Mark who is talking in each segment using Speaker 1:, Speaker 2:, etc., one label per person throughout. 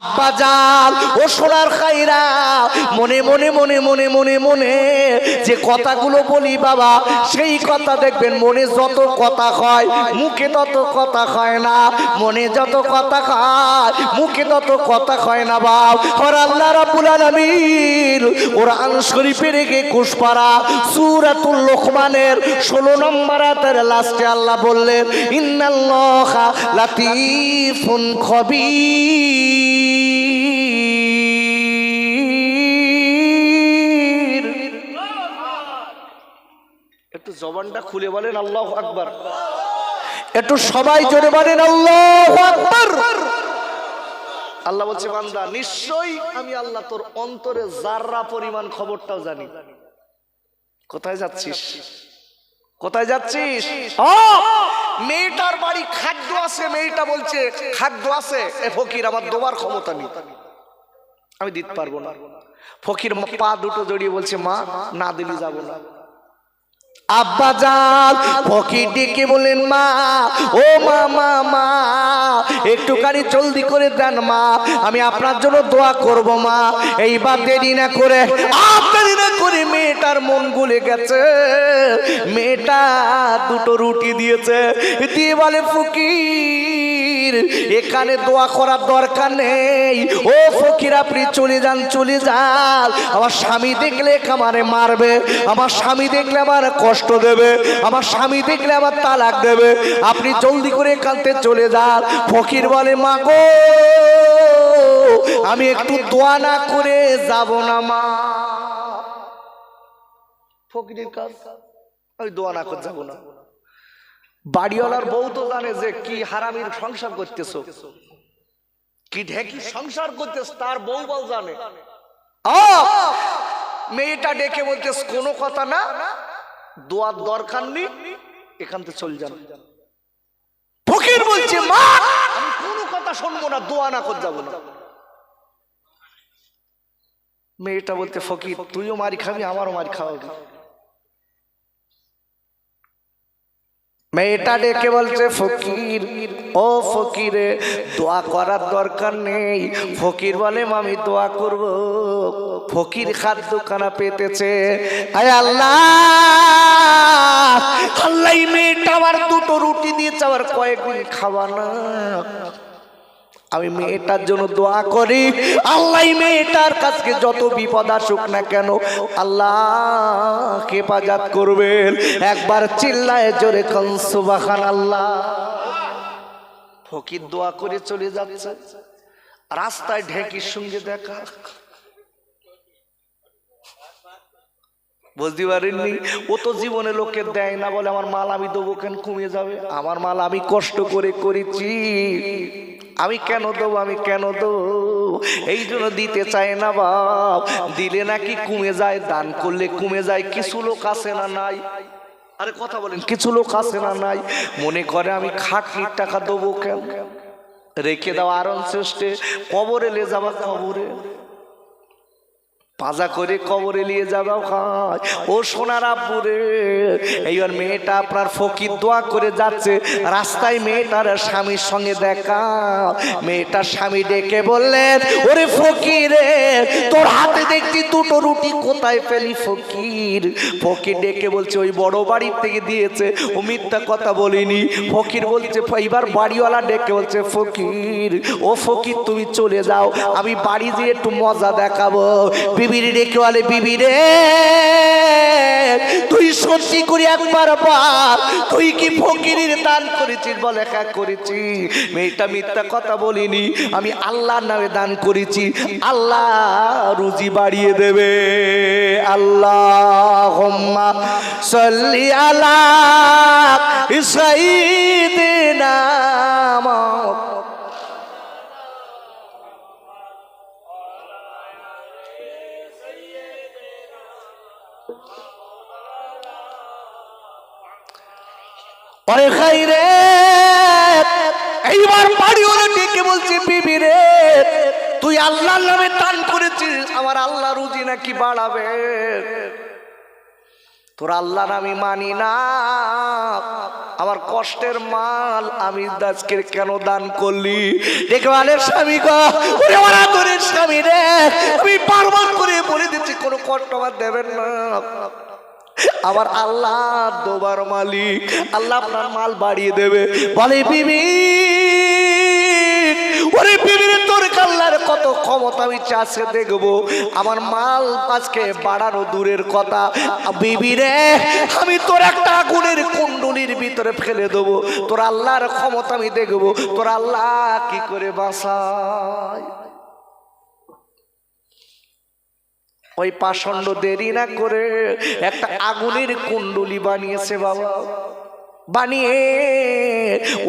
Speaker 1: আব্বাজান ও সোনার খাইরা, মনে মনে মনে মনে মনে মনে যে কথাগুলো বলি বাবা, সেই কথা দেখবেন মনে যত কথা হয় মুখে তত কথা হয় না, মনে যত কথা হয় মুখে তত কথা হয় না বাপ। আর আল্লাহ রাব্বুল আলামিন কোরআন শরীফের 21 পারা সূরাতুল লোকমানের 16 নম্বর আয়াতের লাস্টে আল্লাহ বললেন, ইন্নাল্লাহা লাতীফুন খবীর। একটু জবানটা খুলে বলেন আল্লাহু আকবার, একটু সবাই জোরে বলেন আল্লাহু আকবার। আল্লাহ বলছে, বান্দা নিশ্চয়ই আমি আল্লাহ তোর অন্তরে যাররা পরিমাণ খবরটাও জানি। কোথায় যাচ্ছিস, কোথায় যাচ্ছিস? মেয়েটার বাড়ি খাদ্য আছে, মেয়েটা বলছে খাদ্য আছে, এ ফকির আমার দেওয়ার ক্ষমতা নেই, আমি দিতে পারবো না। ফকির পা দুটো জড়িয়ে বলছে, মা না দিলি যাবো না। আব্বাজান ফকির ডেকে বলেন, মা ও মা মা মা একটুখানি জলদি করে দেন মা, আমি আপনার জন্য দোয়া করব মা। এইবার দেরি না করে মেয়েটার মন গলে গেছে, মেয়েটা দুটো রুটি দিয়েছে, দিয়ে বলে, ফকির এখানে দোয়া করার দরকার নেই, ও ফকির আপনি চলে যান চলে যান, আমার স্বামী দেখলে আমারে মারবে, আমার স্বামী দেখলে আমার কষ্ট দেবে, আমার স্বামী দেখলে আমার তালাক দেবে, আপনি জলদি করে এখান থেকে চলে যান। ফকির বলে, মা গো আমি একটু দোয়া না করে যাব না মা। ফকিরের কাজ, আমি দোয়া না করে যাব না। বাড়িওয়ালার বউ তো জানে যে কি হারামির সংসার করতেছো, কি ঢেকি সংসার করতেছ, তার বউ বল জানে। মেয়েটা ডেকে বলতেছ, কোনো কথা না, দোয়ার দরকার নেই, এখান থেকে চল যান। ফকির বলছে, মা আমি কোনো কথা শুনবো না, দোয়া না করে যাবো না। মেয়েটা বলতে, ফকির তুইও মারি খাবি, আমারও মারি খাওয়াবি। মেয়েটা ডেকে বলছে, ফকির ও ফকিরে দোয়া করার দরকার নেই। ফকির বলে, আমি দোয়া করব। ফকির খাদ্য খানা পেতেছে, আয় আল্লাহ আল্লাহ মেয়েটা আবার দুটো রুটি দিয়েছে, আবার কয়েকদিন খাওয়া না, আমি মেয়েটার জন্য দোয়া করি, আল্লাহ মেয়েটার কাছে যত বিপদ আসুক না কেন আল্লাহ হেফাজত করবেন। একবার চিল্লায় জোরে কোন সুবহানাল্লাহ। ফকির দোয়া করে চলে যাচ্ছে, রাস্তায় ঢেকির সঙ্গে দেখা, বুঝতে পারেননি, ও তো জীবনে লোকের দেয় না, বলে আমার মাল আমি দেবো কেন, কমে যাবে, আমার মাল আমি কষ্ট করে করেছি, আমি কেন দেবো, আমি কেন দেবো, এই জন্য দিতে চায় না বাপ, দিলে নাকি কমে যায়, দান করলে কমে যায়। কিছু লোক আছে না নাই, আরে কথা বলেন, কিছু লোক আছে না নাই, মনে করে আমি খাটনির টাকা দেবো কেন, রেখে দাও আরন চেষ্টে, কবরে লে যাবা, কবরে পাজা করে কবরে নিয়ে যাবা খায়। ও সোনার আব্বুরে, এইবার মেয়েটা আপনার ফকির দোয়া করে যাচ্ছে, রাস্তায় মেয়েটার স্বামীর সঙ্গে দেখা, মেয়েটার স্বামী ডেকে বললেন, ওরে ফকিরে তোর হাতে দেখছি দুটো রুটি, কোথায় পেলি ফকির? ফকির ডেকে বলছে, ওই বড় বাড়ির থেকে দিয়েছে, ও মিথ্যা কথা বলিনি। ফকির বলছে, এবার বাড়িওয়ালা ডেকে বলছে, ফকির ও ফকির তুমি চলে যাও, আমি বাড়ি দিয়ে একটু মজা দেখাবো। বিবিরে ডেকে বলে, বিবি রে তুই সত্যি করে একবার বল, তুই কি ফকিরের দান করেছিস? বলে, হ্যাঁ করেছি। মেয়েটা মিথ্যা কথা বলিনি, আমি আল্লাহর নামে দান করেছি, আল্লাহ রুজি বাড়িয়ে দেবে। আল্লাহুম্মা সাল্লি আলা সাইয়্যিদিনা এইবার বাড়িওয়ালা ডেকে বলছে, বিবি রে তুই আল্লাহর নামে দান করেছিস, আমার আল্লাহ রুজি নাকি বাড়াবে। তোর আল্লাহর আমি মানি না, আমার কষ্টের মাল আমি আজকে কেন দান করলি? দেখবালের স্বামী গো, ওরে আমার আদরের স্বামী রে, আমি বারবার করে বলে দিচ্ছি কোনো কষ্ট আমার দেবেন না। আমার আল্লাহ দোবার মালিক, আল্লাহ আপনার মাল বাড়িয়ে দেবে। বলে বিবি, ওরে বিবির তোর আল্লাহর কত ক্ষমতা আমি চাষে দেখবো, আমার মাল আজকে বাড়ানো দূরের কথা, বিবি রে আমি তোর একটা আগুনের কুণ্ডুলির ভিতরে ফেলে দেবো, তোর আল্লাহর ক্ষমতা আমি দেখবো, তোর আল্লাহ কি করে বাঁচায়। ওই পাষণ্ড দেরি না করে একটা আগুনের কুণ্ডলি বানিয়েছে বাবা, বানিয়ে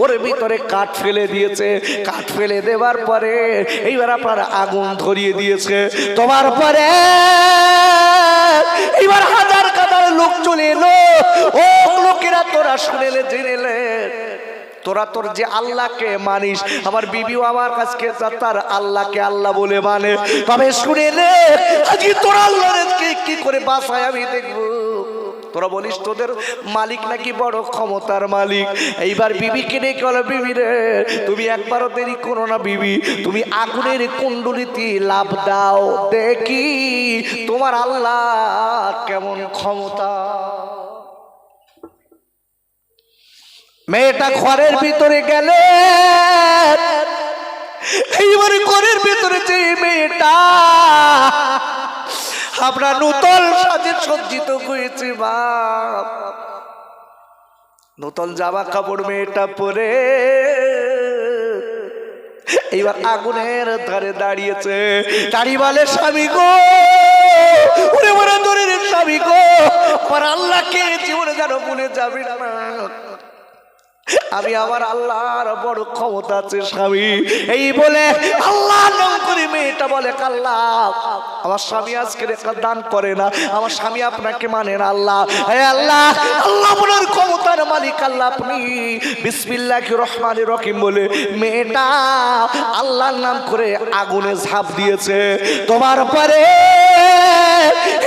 Speaker 1: ওর ভিতরে কাঠ ফেলে দিয়েছে। কাঠ ফেলে দেওয়ার পরে এইবার আপনার আগুন ধরিয়ে দিয়েছে। তোমার পরে এইবার হাজার কাতার লোক চলে এলো। ও লোকেরা তোরা শুনেলে জেনেলে, তোরা তোর যে আল্লাহকে মানিস, আমার বিবিও আমার কাছে তার আল্লাহকে আল্লাহ বলে মানে, তবে শুনেলে আজকে তোর আল্লাহকে কি করে বাঁচায় আমি দেখবো। তোরা বলিস তোদের মালিক নাকি বড় ক্ষমতার মালিক। এইবার বিবিকে ডেকে বলো, বিবি রে তুমি একবারও দেরি করো না বিবি, তুমি আগুনের কুণ্ডলিতে লাভ দাও, দেখি তোমার আল্লাহ কেমন ক্ষমতা। মেয়েটা ঘরের ভিতরে গেলে, এইবারে ঘরের ভিতরে যে মেয়েটা আপনার নূতন সাজে সজ্জিত হয়েছে, বাপ নূতন জামা কাপড় মেয়েটা পরে এইবার আগুনের ধারে দাঁড়িয়েছে। দাঁড়ি বলে, স্বামী গো, ওরে ওরে দরের স্বামী গো, আমার আল্লাহকে জীবনে যেন ভুলে যাবি না, আমি আমার আল্লাহর বড় ক্ষমতা আছে স্বামী। এই বলে আল্লাহ নাম করে মেয়েটা বলে, আল্লাহ আমার স্বামী আজকে দান করে না, আমার স্বামী আপনাকে মানে না আল্লাহ। হে আল্লাহ, আল্লাহ বলার ক্ষমতার মালিক আল্লাহ আপনি, বিসমিল্লাহির রহমানির রহিম বলে মেয়েটা আল্লাহর নাম করে আগুনে ঝাঁপ দিয়েছে। তোমার পরে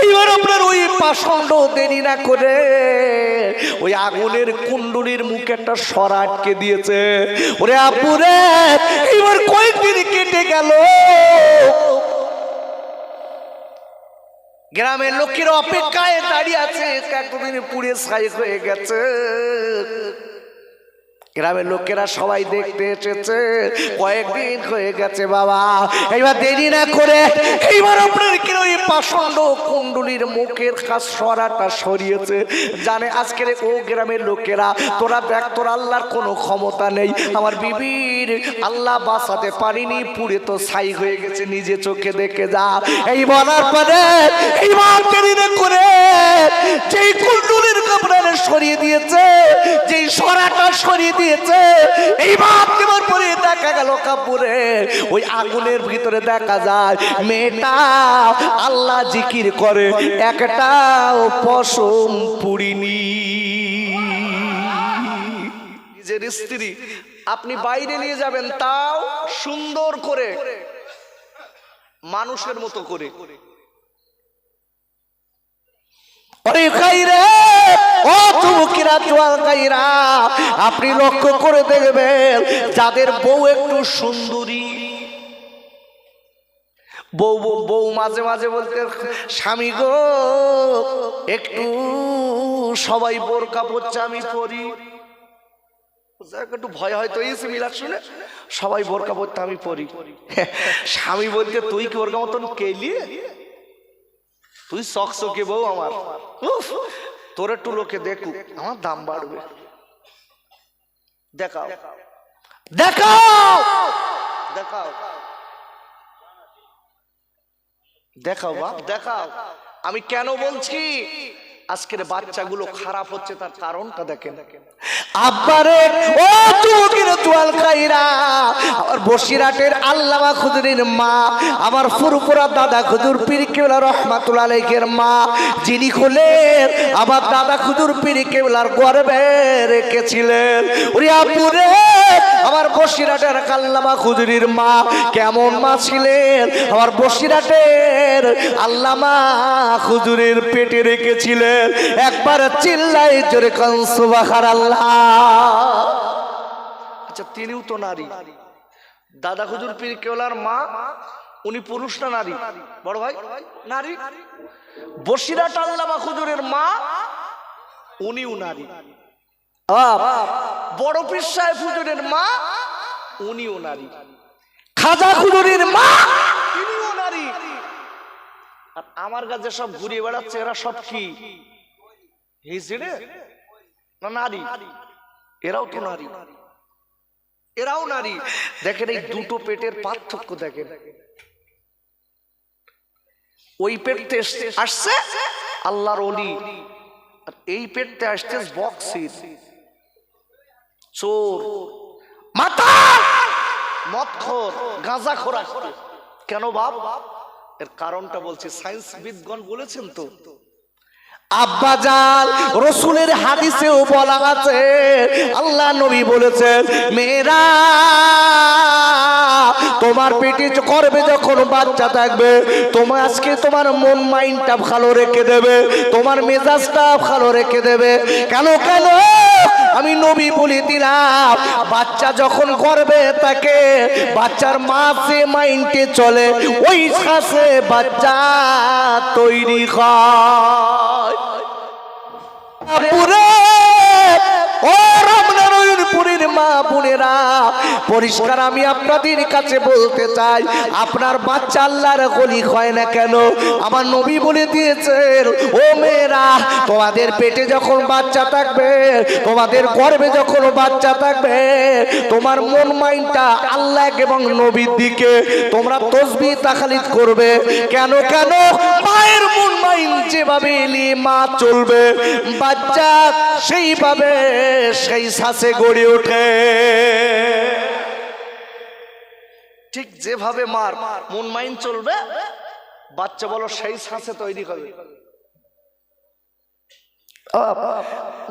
Speaker 1: এইবার আপনার ওই পাষণ্ড দেরি না করে ওই আগুনের কুণ্ডুলির মুখে একটা সরা আটকে দিয়েছে। ওরে আপুরে এবার কয়েকদিন কেটে গেল, গ্রামের লোকের অপেক্ষায় দাঁড়িয়ে আছে, এতদিন পুড়ে ছাই হয়ে গেছে। গ্রামের লোকেরা সবাই দেখতে এসেছে, কয়েকদিন হয়ে গেছে বাবা। এইবার দেরি না করে এইবার আপনার কি ওই পাষণ্ড কুণ্ডুলির মুখের কাছ সরাটা সরিয়েছে। জানে আজকের ও গ্রামের লোকেরা, তোরা দেখ তোর আল্লাহর কোনো ক্ষমতা নেই, আমার বিবির আল্লাহ বাঁচাতে পারিনি, পুড়ে তো ছাই হয়ে গেছে, নিজে চোখে দেখে যা। এই বলার পরে এইবার দেরি না করে যেই কুণ্ডুলির কাপড় সরিয়ে দিয়েছে, যেই সরাটা সরিয়ে দিয়েছে, এইবার দেওয়ার পরে দেখা গেল কাপড়ে ওই আগুনের ভিতরে দেখা যায় মেয়েটা আল্লাহ জিকির করে, একটাও পশম পুড়িনি। নিজের স্ত্রী আপনি বাইরে নিয়ে যাবেন, তাও সুন্দর করে মানুষের মতো করে। আপনি লক্ষ্য করে দেখবেন যাদের বউ একটু সুন্দরী, বউ মাঝে মাঝে বলতে, স্বামী গো একটু সবাই বোরকা পরছে আমি পরি, একটু ভয় হয়তো এসে মিলার শুনে সবাই বোরকা পরতে আমি পরি। স্বামী বলতে, তুই কি বোরকা মতন কেলিয়ে, তুই চকচকে বউ আমার, তোর একটু লোকে দেখুক, আমার দাম বাড়বে, দেখাও দেখাও দেখাও দেখাও বাপ দেখাও। আমি কেন বলছি আজকের বাচ্চাগুলো খারাপ হচ্ছে, তার কারণটা দেখেন। আব্বারে ও তুকির জোয়াল খাইরা, আমার বসিরহাটের আল্লামা খুদরির মা, আমার ফুরফুরা দাদা খুদুর পীর কেবলা রহমাতুল্লাহ আলাইহির মা, যিনি হলেন আমার দাদা খুদুর পীর কেবলার গর্ভে রেখেছিলেন। ওরে আব্বুরে আমার বসিরহাটের আল্লামা হুজুরের মা কেমন মা ছিলেন, আমার বসিরহাটের আল্লামা হুজুরের পেটে রেখেছিলেন। একবার চিল্লাই জোরে কান সুবহানাল্লাহ। আচ্ছা, তিনিও তো নারী। দাদা হুজুর পীর কেওলার মা উনি পুরুষ না নারী? বড় ভাই নারী। বসিরহাট আল্লামা হুজুরের মা উনিও নারী। বড় পীর সাহেব হুজুরের মা উনিও নারী। খাজা হুজুরের মা তিনিও নারী। আর আমার কাছে সব ঘুরিয়ে বেড়াচ্ছে এরা সব কি হিজড়ে না নারী? এরাও তো নারী, এরাও নারী। দেখেন এই দুটো পেটের পার্থক্য দেখেন। ওই পেটতে আসছে আল্লাহর ওলি, আর এই পেটতে আসছে বক্সির, চোর, মাতাল, মদখোর, গাঁজাখোর আসছে। কেন বাপ? এর কারণটা বলছি, সায়েন্স বিদগণ বলেছেন তো। আব্বাজান রাসূলের হাদিসেও বলা আছে, আল্লাহ নবী বলেছেন, মেয়েরা তোমার পেটে গর্ভে যখন বাচ্চা থাকবে, তোমার আজকে তোমার মন মাইন্ডটা ভালো রেখে দেবে, তোমার মেজাজটা ভালো রেখে দেবে। কেন কেন আমি নবী বলে দিলাম, বাচ্চা যখন গর্ভে থাকে, বাচ্চার মা যে মাইন্ডে চলে, ওই শ্বাসে বাচ্চা তৈরি হয়। মা বোনেরা, পরিষ্কার আমি আপনাদের কাছে বলতে চাই, আপনার বাচ্চা আল্লাহর ওলি হয় না কেন? আমার নবী বলে দিয়েছেন, ও মেয়েরা, তোমাদের পেটে যখন বাচ্চা থাকবে, তোমাদের গর্ভে যখন বাচ্চা থাকবে, তোমার মন মাইন্ডটা আল্লাহ এবং নবীর দিকে তোমরা তাসবিহ তাহলিল করবে। কেন কেন? মায়ের মন মাইন্ড যেভাবে এলিয়ে মা চলবে, বাচ্চা সেইভাবে সেই শ্বাসে গড়ে ওঠে। ঠিক যেভাবে মার মন মাইন্ড চলবে, বাচ্চা বলো সেই শ্বাসে তৈরি হবে।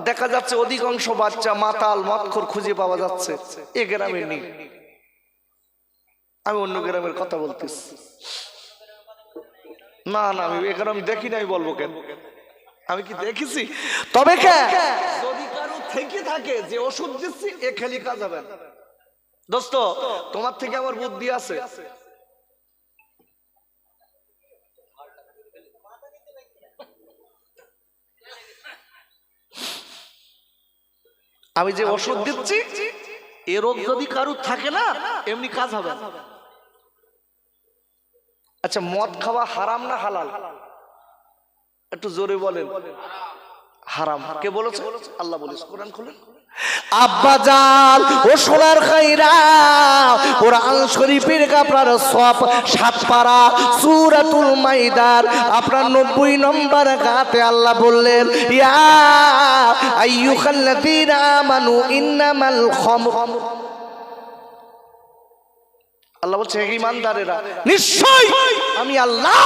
Speaker 1: দেখা যাচ্ছে অধিকাংশ বাচ্চা মাতাল মদখোর খুঁজে পাওয়া যাচ্ছে, এ গ্রামে নেই। আমি অন্য গ্রামের কথা বলতেছি। না না, আমি এখানে আমি দেখি না, আমি বলবো কেন? আমি কি দেখেছি? তবে যদি কারো থেকে থাকে যে ওষুধ দিচ্ছি এ খেলি কাজ হবে না। দোস্ত, তোমার থেকে আমার বুদ্ধি আছে। আমি যে ওষুধ দিচ্ছি এ রোগ যদি কারো থাকে না, এমনি কাজ হবে না। আচ্ছা, মদ খাওয়া হারাম না হালাল? একটু জোরে বলেন। হারাম। কে বলেছে? আল্লাহ বলেছে, কোরআন খুলেন। আব্বাজান ও সোনার খাইরা, কোরআন শরীফের আপনার সব 7 পারা সূরাতুল মাইদার আপনার 90 নম্বর আয়াতে আল্লাহ বললেন, ইয়া আইয়ুহাল্লাযীনা আমানু ইন্নামাল খামর। আল্লাহ বলছে, হে ঈমানদারেরা, নিশ্চয় আমি আল্লাহ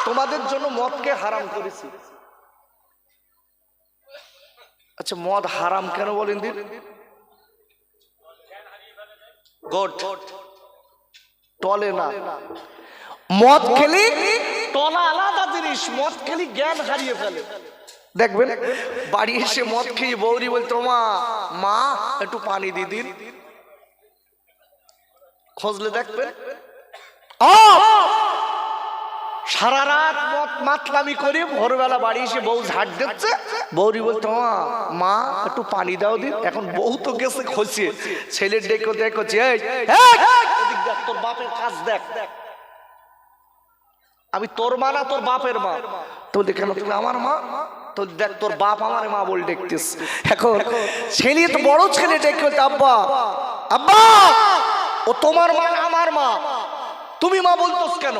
Speaker 1: তোমাদের জন্য মদকে হারাম করেছি। আচ্ছা, মদ হারাম কেন বলেন দিন? টলে না। মদ খেলি টলা আলাদা জিনিস, মদ খেলি জ্ঞান হারিয়ে ফেলে। দেখবেন বাড়ি এসে মদ খেয়ে বৌরি বলতো, মা একটু পানি দিয়ে দিন। খোঁজলে দেখবেন সারা রাত মদ মাতলামি করে ভোরবেলা বাড়ি এসে বউ ঝাড় দিচ্ছে, বৌরি বলতো, মা একটু পানি দাও দিন। এখন বউ তো গেছে খসিয়ে, ছেলের ডেকে দেখছে, তোর বাপের কাজ দেখ। আমি তোর মা না, তোর বাপের মা। তো কেন তুমি আমার মা? তো দেখ তোর বাপ আমার মা বলে ডেকতিস। এখন ছেলে তো বড় ছেলে ডেকে বলতে, আব্বা আব্বা, ও তোমার মা আমার মা, তুমি মা বলতোস কেন?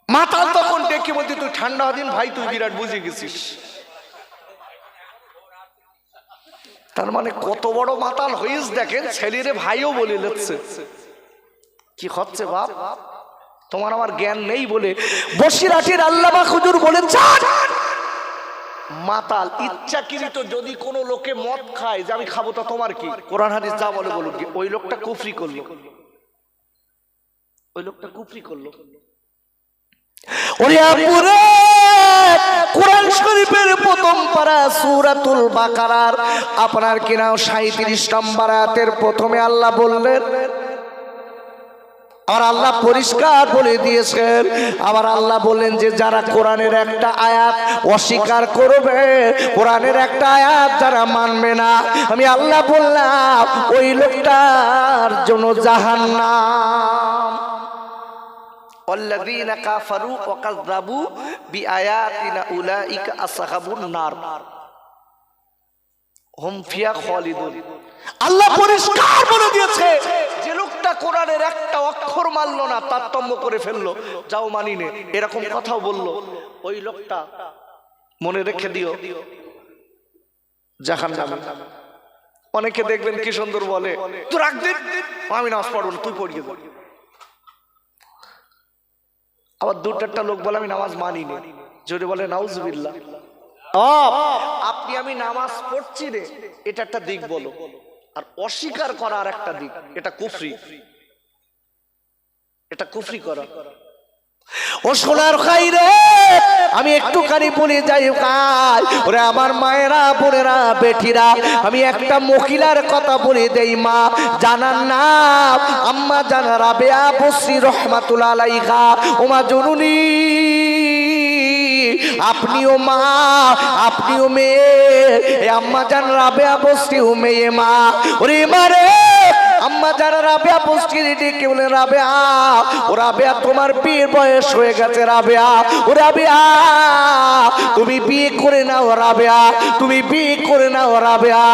Speaker 1: মাতাল তখন ডেকে বলতে, তুই ঠান্ডা দিন ভাই, তুই বিরাট বুঝে গেছিস। তার মানে কত বড় মাতাল হইস দেখেন, ছেলেরে ভাইও বলে লেছে। কি হচ্ছে বাপ? তোমার আমার জ্ঞান নেই বলে বসিরহাটের আল্লামা হুজুর বলেছেন, মাতাল ইচ্ছাকৃত যদি কোনো লোকে মদ খায় যে আমি খাবো, তা তোমার কি? কোরআন হাদিস যা বলে বলুক, ওই লোকটা কুফরি করলো, ওই লোকটা কুফরি করলো। ওরে আপুরে, কোরআন শরীফের প্রথম পারা সূরাতুল বাকারার আপনার কিনা 37 নম্বর আয়াতের প্রথমে আল্লাহ বললেন, আর আল্লাহ পরিষ্কার বলে দিয়েছেন, আবার আল্লাহ বললেন যে যারা কোরআনের একটা আয়াত অস্বীকার করবে, কোরআনের একটা আয়াত যারা মানবে না, আমি আল্লাহ বললাম ওই লোকটার জন্য জাহান্নাম। আল্লাযীনা কাফারু ওয়া কাযযাবু বিআয়াতিনা উলাইকা আসহাবুন নার হুম ফিহা খালিদুন। আল্লাহ পরিষ্কার বলে দিয়েছে, যে লোকটা কোরআনের একটা অক্ষর মানলো না, তারতম্য করে ফেললো, যাও মানি নে, এরকম কথাও বললো, ওই লোকটা মনে রেখে দিও জাহান্নামে। অনেকে দেখবেন কি সুন্দর বলে, তুই রাখ দে, আমি নামাজ পড়ব না, তুই পড়িয়ে দে। আবার দুটারটা লোক বলে আমি নামাজ মানি নে, জোরে বলে নাউজুবিল্লাহ। আপনি আমি নামাজ পড়ছি রে, এটা একটা দিক বলো, আর অস্বীকার করা আর একটা দিক, এটা কুফরি, এটা কুফরি করা। ও সোনার খাইরে, আমি একটুখানি বলে যাই কাজ, ওরে আমার মায়েরা বোনেরা বেটিরা, আমি একটা মহিলার কথা বলে দেই, মা জানার নাম আম্মা জানা রাবেয়া বসরি রহমাতুল্লাহ আলাইহা। ও মা জননী, আপনিও মা, আপনিও মেয়ে, আম্মা জান রাবেয়া বসরিও মেয়ে মা। ওরে মারে আম্মা জান রাবেয়া বসরি ডেকে বলে, রাবেয়া ও রাবেয়া, তোমার বিয়ের বয়স হয়ে গেছে রাবেয়া, ও রাবেয়া তুমি বিয়ে করে নাও রাবেয়া, তুমি বিয়ে করে নাও রাবেয়া।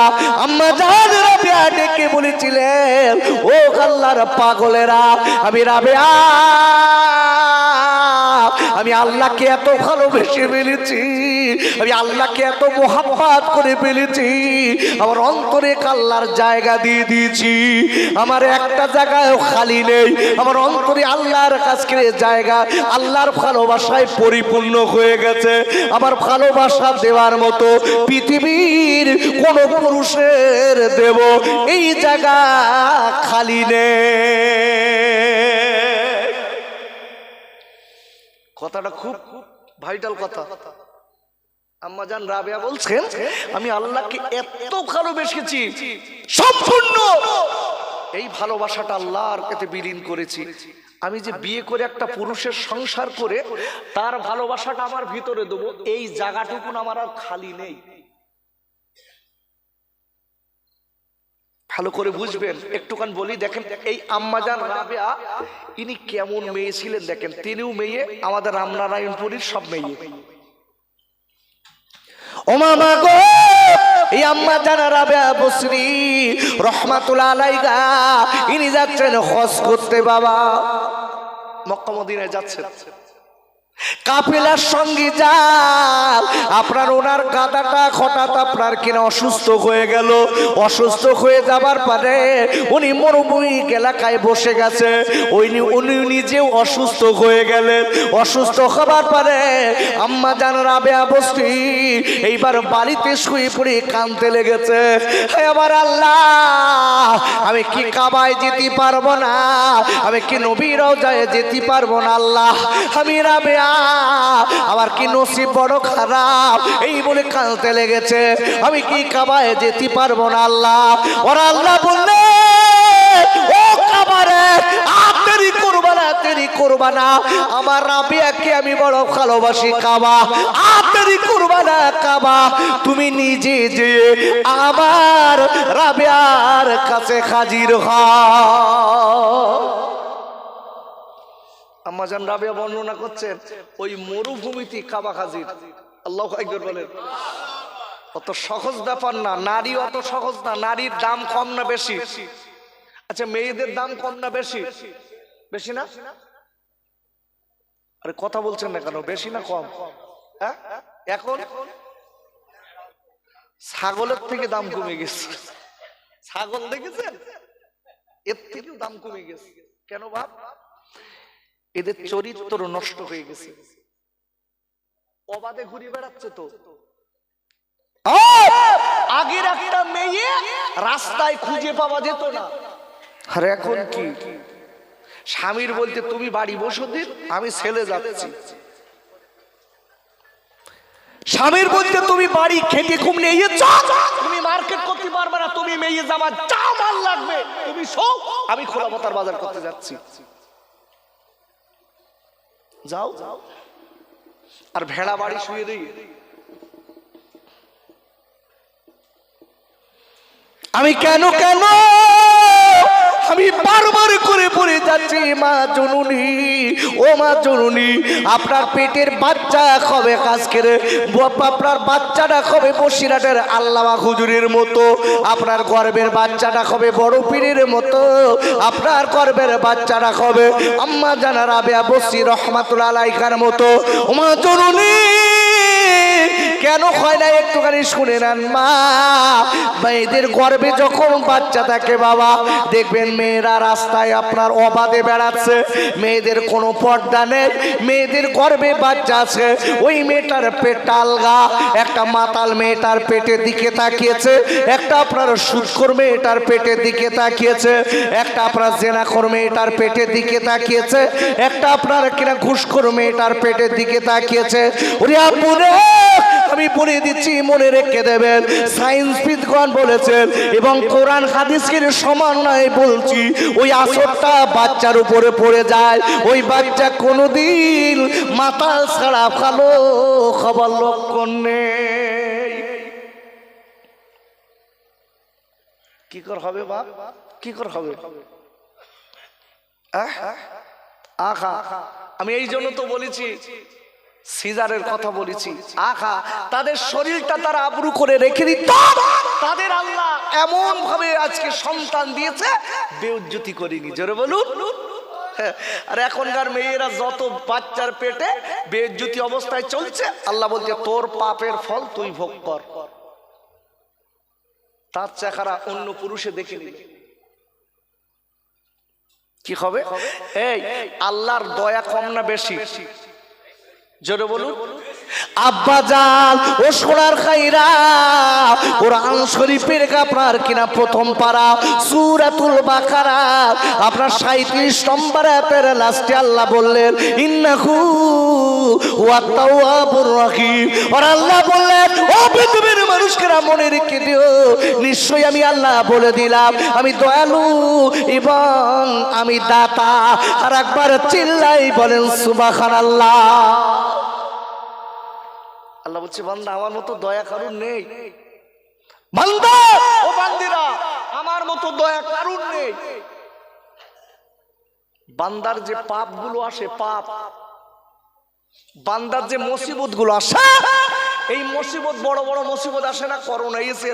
Speaker 1: আম্মা জান রাবেয়া ডেকে বলেছিলেন, ও আল্লাহর পাগলেরা, আমি রাবেয়া, আমি আল্লাহকে এত ভালোবেসে ফেলেছি, আমি আল্লাহকে এত মোহাব্বত করে ফেলেছি, আমার অন্তরে আল্লাহর জায়গা দিয়ে দিয়েছি, আমার একটা জায়গায় খালি নেই, আমার অন্তরে আল্লাহর কাছে জায়গা, আল্লাহর ভালোবাসায় পরিপূর্ণ হয়ে গেছে। আমার ভালোবাসা দেওয়ার মতো পৃথিবীর কোন পুরুষের দেব এই জায়গা খালি নেই। কথাটা খুব ভাইটাল কথা। আম্মা জান রাবেয়া বলছেন, আমি আল্লাহকে এত ভালোবেসেছি, সম্পূর্ণ এই ভালোবাসাটা আল্লাহর কাছে বিলীন করেছি। আমি যে বিয়ে করে একটা পুরুষের সংসার করে তার ভালোবাসাটা আমার ভিতরে দেবো, এই জায়গাটুকুন আমার আর খালি নেই। ভালো করে বুঝবেন, একটুখান বলি, দেখেন এই আম্মা জান রাবেয়া ইনি কেমন মেয়ে ছিলেন দেখেন, তিনিও মেয়ে, আমাদের রামনারায়ণপুরীর সব মেয়ে। ও মামা গো, এই আম্মা জান রাবেয়া বসরি রহমাতুল্লাহ আলাইহা, ইনি যাচ্ছেন হজ করতে, বাবা মক্কা মদিনায় যাচ্ছেন, কাফেলার সঙ্গে যান। আপনার ওনার গাদাটা হঠাৎ আপনার কিনা অসুস্থ হয়ে গেল, অসুস্থ হয়ে যাবার পরে উনি মরুভূমি এলাকায় বসে গেছে, উনি নিজেও অসুস্থ হয়ে গেলেন। অসুস্থ হবার পরে আম্মা জান রাবেয়া বসরি এইবার বাড়িতে শুয়ে পড়ে কাঁদতে লেগেছে, এবার আল্লাহ, আমি কি কাবায় যেতে পারবো না, আমি কি নবীর রওজায় যেতে পারবো না, আল্লাহ আমি রাবেয়া আমার কি নসিব বড় খারাপ, এই বলে কাঁদতে লেগেছে, আমি কি কাবায় যেতে পারবো না আল্লাহ। ওরা আল্লাহ বললে, ও কাবারে দেরি করবা না, দেরি করবা না, আমার রাবেয়াকে আমি বড় ভালোবাসি, কাবা দেরি করবা না, কাবা তুমি নিজে যে আমার রাবেয়ার কাছে হাজির হও। আম্মা জান রাবেয়া বর্ণনা করছেন, ওই মরুভূমিতে কাবা হাজির। আল্লাহু আকবার বলেন। অত সহজ ব্যাপার না, নারী অত সহজ না। নারীর দাম কম না বেশি? আচ্ছা, মেয়েদের দাম কম না বেশি? বেশি না? আরে কথা বলছেন না কেন? বেশি না কম? হ্যাঁ, এখন ছাগলের থেকে দাম কমে গেছে। ছাগল দেখেছেন? এর থেকেও দাম কমে গেছে। কেন বাপ? এদের চরিত্র নষ্ট হয়ে গেছে, অবাধে ঘুরে বেড়াচ্ছে তো, আগের একটা মেয়ে রাস্তায় খুঁজে পাওয়া যেত না, আর এখন কি স্বামীর বলতে তুমি বাড়ি বসো দিন, আমি ছেলে যাচ্ছি। স্বামীর বলতে তুমি বাড়ি খেতে খুব নিয়ে তুমি মার্কেট করতে পারবে না, তুমি মেয়ে জামা যা মাল লাগবে তুমি সব, আমি খোলা পাতার বাজার করতে যাচ্ছি, যাও। আর ভেড়া বাড়ি শুয়ে দিই, আমি কেন কেন আমি বারবার করে পড়ে যাচ্ছি মা জননী, ও মা জননী, আপনার পেটের বাচ্চা কবে কাজ করে, আপনার বাচ্চাটা কবে বসিরহাটের আল্লামা হুজুরের মতো, আপনার গর্বের বাচ্চাটা কবে বড় পীরের মতো, আপনার গর্বের বাচ্চাটা কবে আম্মা জানা রাবেয়া বসরি রহমাতুল্লাহ আলাইহার মতো। ও মা জননী, কেন হয় না একটুখানি শুনে নেন মা। মেয়েদের গর্ভে যখন বাচ্চা থাকে বাবা, দেখবেন মেয়েরা রাস্তায় আপনার অবাধে বেড়াচ্ছে, মেয়েদের কোনো পর্দা নেই, মেয়েদের গর্ভে বাচ্চা আছে, ওই মেয়েটার পেটটা আলগা, একটা মাতাল মেয়েটার পেটের দিকে তাকিয়েছে, একটা আপনার সুৎখোর মেয়েটার পেটের দিকে তাকিয়েছে, একটা আপনার জেনাখোর মেয়েটার পেটের দিকে তাকিয়েছে, একটা আপনার কিনা ঘুষখোর মেয়েটার পেটের দিকে তাকিয়েছে। ওরে আপুরে, আমি বলে দিচ্ছি মনে রেখে দেবেন, সায়েন্সবিদগণ বলেছেন এবং কোরআন হাদিসকে সমন্বয়ে বলছি, ওই আসরটা বাচ্চার উপরে পড়ে যায়, ওই বাচ্চা কোনোদিন মাতাল ছাড়া ভালো খবর লক্ষণ নেই। কি কর হবে বাপ, কি কর হবে? আহা, আমি এই জন্য তো বলেছি, সিজারের কথা বলেছি, আহা তাদের শরীরটা তারা আবরু করে রেখে দিত, তাদের আল্লাহ এমন ভাবে আজকে সন্তান দিয়েছে বেউজ্জতি করিনি, জোরে বলুন। আর এখনকার মেয়েরা যত বাচ্চার পেটে বেউজ্জতি অবস্থায় চলছে, আল্লাহ বলছে তোর পাপের ফল তুই ভোগ কর, তার চেহারা অন্য পুরুষে দেখে নিবে, কি হবে? এই আল্লাহর দয়া কম না বেশি? জোরে বলুন। আব্বাজান ও সোনার খাইরা, কোরআন শরীফের আপনার কিনা প্রথম পারা সূরাতুল বাকারা আপনার 37 নম্বর আয়াতের লাস্টে আল্লাহ বললেন ইন্নাহু ওয়াত তাওয়াবুর রহিম। আর আল্লাহ বললেন ও পৃথিবীর মানুষকেরা মনে রেখে দিও, নিশ্চয়ই আমি আল্লাহ বলে দিলাম আমি দয়ালু এবং আমি দাতা। আর একবার চিল্লাই বলেন সুবহানাল্লাহ। আল্লাহ বলছে বান্দা আমার মতো দয়া কারুর নেই, বান্দা ও বান্দিরা আমার মতো দয়া কারুর নেই। বান্দার যে পাপগুলো আসে, পাপ বান্দার যে মুসিবত গুলো আসে, এই মুসিবত বড় বড় মুসিবত আসে না, করোনা এসে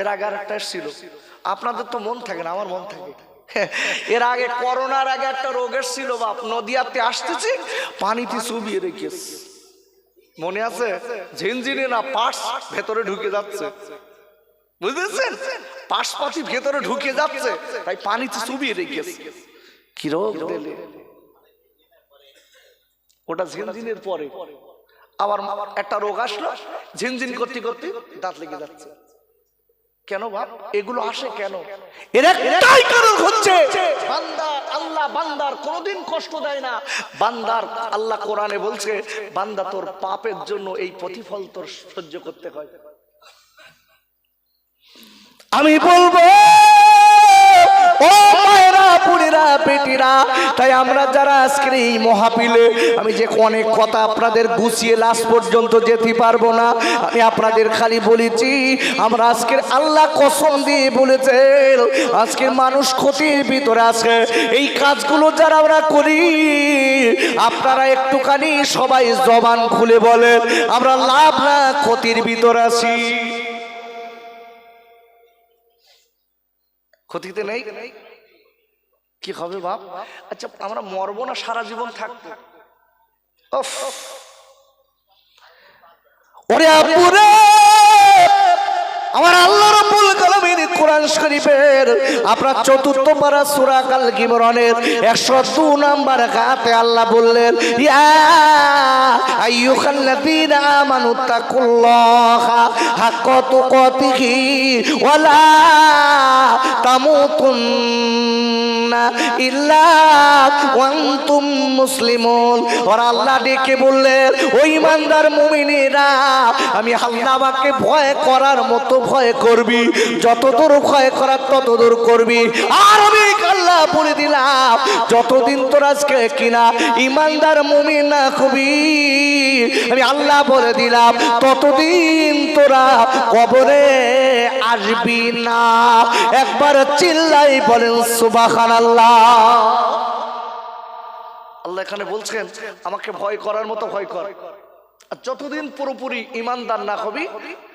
Speaker 1: এর আগে আরেকটা ছিল, আপনাদের তো মন থাকে না, আমার মন থাকে। এর আগে করোনার আগে একটা রোগ এসেছিল বাপ, নদিয়াতে আসতেছি পানিতে চুবিয়ে রেখেছে, মনে আছে? ঝিনঝিনে না পাশ ভেতরে ঢুকে যাচ্ছে, বুঝেছেন? পাশপাতি ভেতরে ঢুকে যাচ্ছে, তাই পানিতে চুবিয়ে রেখেছে। কি রোগ দিলে ওটা ঝিনঝিনের পরে, আবার একটা রোগ আসলো, ঝিনঝিন করতে করতে দাঁত লেগে যাচ্ছে। কেন বাপ এগুলো আসে কেন? এর একটাই কারণ হচ্ছে বান্দা, আল্লাহ বান্দার কোনোদিন কষ্ট দেয় না। বান্দার আল্লাহ কোরআনে বলছে বান্দা তোর পাপের জন্য এই প্রতিফল তোর সহ্য করতে হয়। আমি বলবো ও মায়েরা, বুড়িরা, বেটিরা, তাই আমরা যারা আজকের এই মহাপিলে, আমি যে অনেক কথা আপনাদের গুছিয়ে লাস্ট পর্যন্ত যেতে পারবো না, আমি আপনাদের খালি বলেছি আমরা আজকের আল্লাহ কসম দিয়ে বলেছেন আজকে মানুষ ক্ষতির ভিতরে আছে। এই কাজগুলো যারা আমরা করি, আপনারা একটুখানি সবাই জবান খুলে বলেন আমরা লাভ না ক্ষতির ভিতরে আছি? ক্ষতিতে নেই? কি হবে বাপ? আচ্ছা আমরা মরবো না সারা জীবন থাকবো? ওরে আপুরে, আমার আল্লাহ রাব্বুল আলামিন পবিত্র কোরআন শরীফের আপনার চতুর্থ পারা সূরা আল ইমরানের 102 নম্বর আয়াতে আল্লাহ বললেন, ইয়া আইয়ুহাল্লাযীনা আমানু তাকুল্লাহা হাক্কা তুকাতিহি ওয়া লা তামুতুন্না ইল্লা ওয়া আনতুম মুসলিমুন। আর আল্লাহ ডেকে বললেন, ও ঈমানদার মুমিনেরা, আমি আল্লাহকে ভয় করার মতো ভয় করবি, যতদূর ভয় করার ততদূর করবি। আর আমি আল্লাহ বলে দিলাম, যতদিন তোর আজকে কিনা ঈমানদার মুমিন না হবি, আমি আল্লাহ বলে দিলাম ততদিন তোরা কবরে আসবি না। একবার চিল্লাই বলেন সুবহানাল্লাহ। আল্লাহ এখানে বলছেন আমাকে ভয় করার মতো ভয় কর, আর যতদিন পুরোপুরি ইমানদার না হবি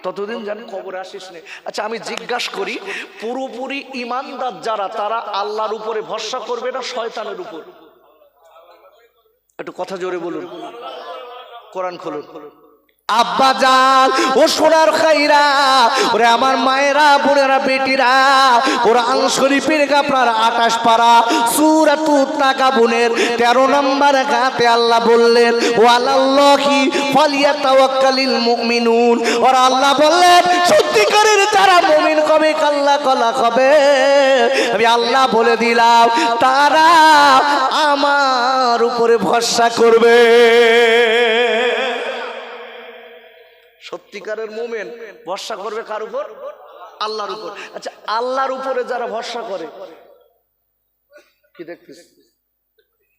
Speaker 1: ততদিন যেন কবরে আসিস না। আচ্ছা আমি জিজ্ঞাসা করি, পুরোপুরি ইমানদার যারা, তারা আল্লাহর উপরে ভরসা করবে না শয়তানের উপর? একটু কথা জোরে বলুন, কোরআন খুলুন। আব্বা জান ও সোনার খাইরা, ওরে আমার মায়েরা, বোনেরা, বেটিরা, কোরআন শরীফের আপনার 28 পারা সূরাতুত তাকাবুনের 13 নম্বর আয়াতে আল্লাহ বললেন, ওয়ালাল্লাহি ফালিয়াতাওয়াক্কালিল মুমিনুন। আর আল্লাহ বললেন সত্যিকারের যারা মুমিন হবে, আল্লাহ কলা হবে, আমি আল্লাহ বলে দিলাম তারা আমার উপরে ভরসা করবে। সত্যিকারের মুমিন ভরসা করবে কার উপর? আল্লাহর উপর। আচ্ছা আল্লাহর উপরে যারা ভরসা করে, কি দেখছিস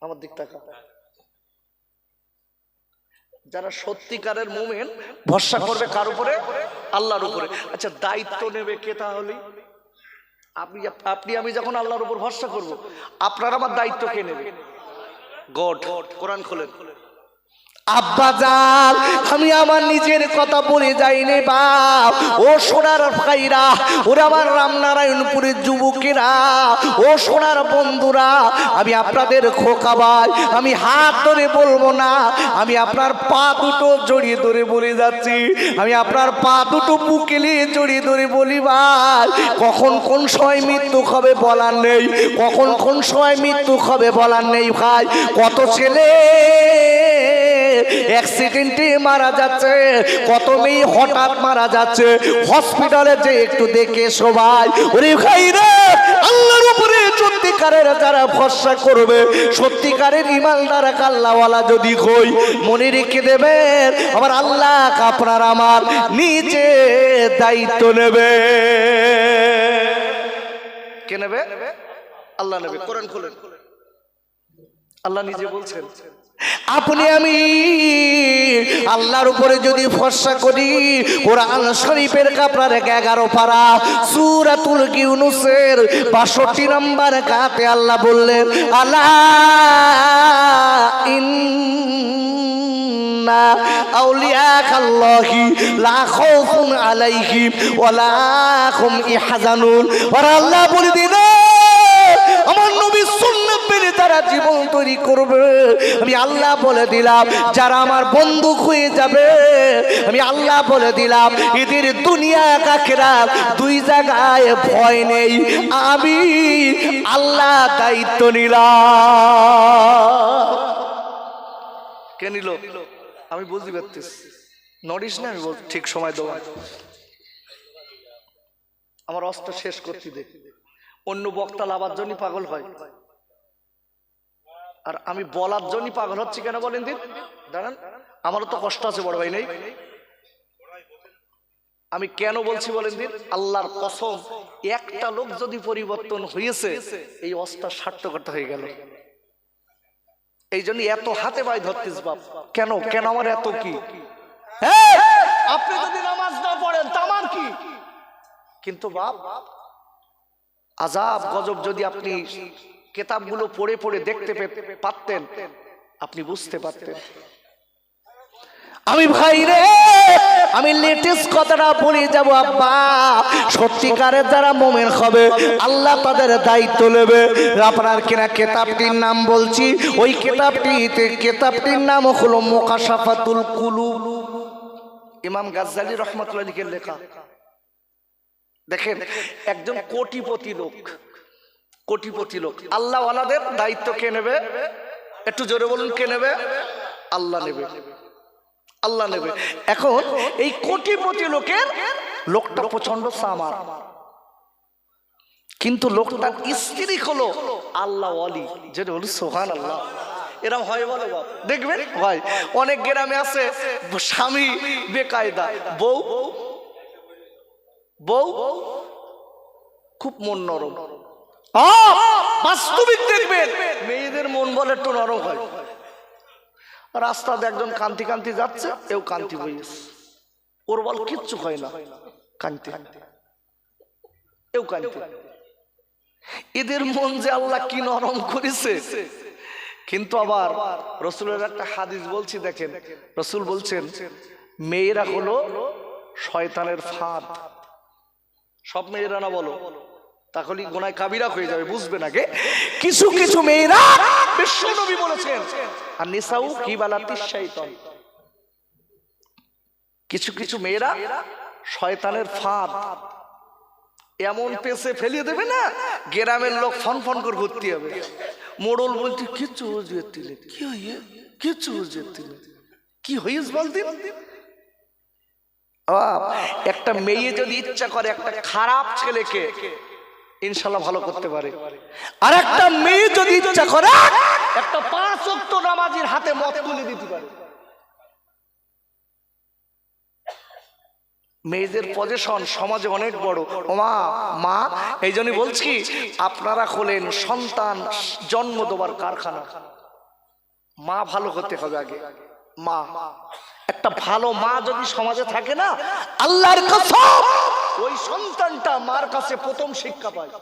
Speaker 1: আমার দিক তাকা, যারা সত্যিকারের মুমিন ভরসা করবে কার উপরে? আল্লাহর উপরে। আচ্ছা দায়িত্ব নেবে কে তাহলে? আপনি আমি যখন আল্লাহর উপর ভরসা করব, আপনার আমার দায়িত্ব কে নেবে? গড। কোরআন খোলেন। আব্বা জান আমি আমার নিজের কথা বলে যাইনি বাপ, ও সোনার ভাইরা, ওরা আমার রামনারায়ণপুরের যুবকেরা, ও সোনার বন্ধুরা, আমি আপনাদের খোকা ভাই, আমি হাত ধরে বলবো না, আমি আপনার পা দুটো জড়িয়ে ধরে বলে যাচ্ছি, আমি আপনার পা দুটো বুকেলে জড়িয়ে ধরে বলি ভাই, কখন কোন সময় মৃত্যু হবে বলার নেই, কখন কোন সময় মৃত্যু হবে বলার নেই ভাই। কত ছেলে অ্যাক্সিডেন্টে মারা যাচ্ছে, কত মেয়ে হঠাৎ মারা যাচ্ছে, হসপিটালে যে একটু দেখে সবাই। ওরে ভাইরা, আল্লাহর উপরে সত্যিকারের যারা ভরসা করবে, সত্যিকারের ঈমানদার আল্লাহওয়ালা যদি হই, মনে রেখে দেবেন আমার আল্লাহ আপনার আমার নিজে দায়িত্ব নেবে। কে নেবে? আল্লাহ নেবে। কোরআন খুলেন। আল্লাহ নিজে বলছেন, আপনি আমি আল্লাহর উপরে যদি ভরসা করি, কোরআন শরীফের আপনার 11 পারা সূরাতুল ইউনূসের 62 নম্বর আয়াতে আল্লাহ বললেন, আলা ইন্না আউলিয়াকাল্লাহি লা খাউফুন আলাইহিম ওয়া লা হুম ইয়াহজানুন। আর আল্লাহ বলে দিলেন আমার নবী সুন্নাত মেনে যারা জীবন তৈরি করবে, আমি আল্লাহ বলে দিলাম যারা আমার বন্ধু হয়ে যাবে, আমি আল্লাহ বলে দিলাম এদের দুনিয়া আখিরাত দুই জায়গায় ভয় নেই, আমি আল্লাহ দায়িত্ব নিলাম। কে নিল? আমি বুঝতে পারতেছি, নড়িস না, আমি বল ঠিক সময় দেবো। আমার অস্ত্র শেষ করতে দে। অন্য বক্তা লাভার জন্য পাগল হয়, আর আমি বলার জন্য পাগল হচ্ছি কেন বলেন দিন? দাঁড়ান, আমারও তো কষ্ট আছে বড় ভাই, নেই? আমি কেন বলছি বলেন দিন? আল্লাহর কসম, একটা লোক যদি পরিবর্তন হয়েছে, এই অস্ত্র সার্থকতা হয়ে গেল। এই জন্য এত হাতে ভাই ধরতিস বাপ। কেন কেন আমার এত কি? আপনি যদি নামাজ না পড়েন তামার কি? কিন্তু বাপ আযাব গজব যদি আপনি কিতাবগুলো পড়ে পড়ে দেখতে পারতেন, আপনি বুঝতে পারতেন। আমি ভাই রে, আমি লেটেস্ট কথাটা বলে যাব আব্বা, সত্যিকারের যারা মুমিন হবে আল্লাহ তাদের দায়িত্ব নেবে। আপনার কিনা কিতাবটির নাম বলছি, ওই কিতাবটির নাম হলো মুকাশাফাতুল কুলুব, ইমাম গাজ্জালী রাহমাতুল্লাহ আলাইহির লেখা। দেখেন একজন কোটিপতি লোক, কোটিপতি লোক, আল্লাহ ওয়ালাদের দায়িত্ব কে নেবে? একটু জোরে বলুন, কে নেবে? আল্লাহ নেবে, আল্লাহ নেবে। এখন এই কোটিপতি লোকের লোকটা প্রচন্ড সামার, কিন্তু লোকটার স্ত্রী হলো আল্লাহ ওয়ালি, যেটা বলি সুবহানাল্লাহ। এরকম হয় বলো বাপ, দেখবেন ভাই অনেক গ্রামে আছে স্বামী বেকায়দা, বউ বউ খুব মন নরম। বাস্তবিক দেখবেন মেয়েদের মন বলে একটু নরম হয়। রাস্তাতে একজন কান্তি কান্তি যাচ্ছে, এও কান্তি হয়েছে, ওর বল কিচ্ছু হয় না, কান্তি এও কান্তি। এদের মন যে আল্লাহ কি নরম করেছে। কিন্তু আবার রসুলের একটা হাদিস বলছি, দেখেন রসুল বলছেন মেয়েরা হলো শয়তানের ফাঁদ। সব মেয়েরা না বলো, তাহলে গুনাহ কাবিরা হয়ে যাবে, বুঝবে না কে? কিছু কিছু মেয়েরা, বিশ্ব নবী বলেছেন আর নিসাউ কিবালাতিশ শাইতান, কিছু কিছু মেয়েরা শয়তানের ফাঁদ, এমন পেছে ফেলিয়ে দেবে না গ্রামের লোক ফন ফন করে ঘুরতে হবে। মোড়ল বলতে কিচ্ছু বুঝিয়ে দিলে কি হইয়ে, কিচ্ছু বুঝিয়ে দিলে কি হইস বলদিন। একটা মেয়ে যদি ইচ্ছা করে একটা খারাপ ছেলেকে ইনশাল্লাহ ভালো করতে পারে, আর একটা মেয়ে যদি ইচ্ছা করে একটা 5 ওয়াক্ত নামাজীর হাতে মত তুলে দিতে পারে। মেয়েদের পজিশন সমাজে অনেক বড়। মা মা এই জন্য বলছি, আপনারা হলেন সন্তান জন্ম দেবার কারখানা। মা ভালো হতে হবে আগে। মা, একটা ভালো মা যদি সমাজে থাকে না, আল্লাহর কসম ওই সন্তানটা মার কাছে প্রথম শিক্ষা পায়।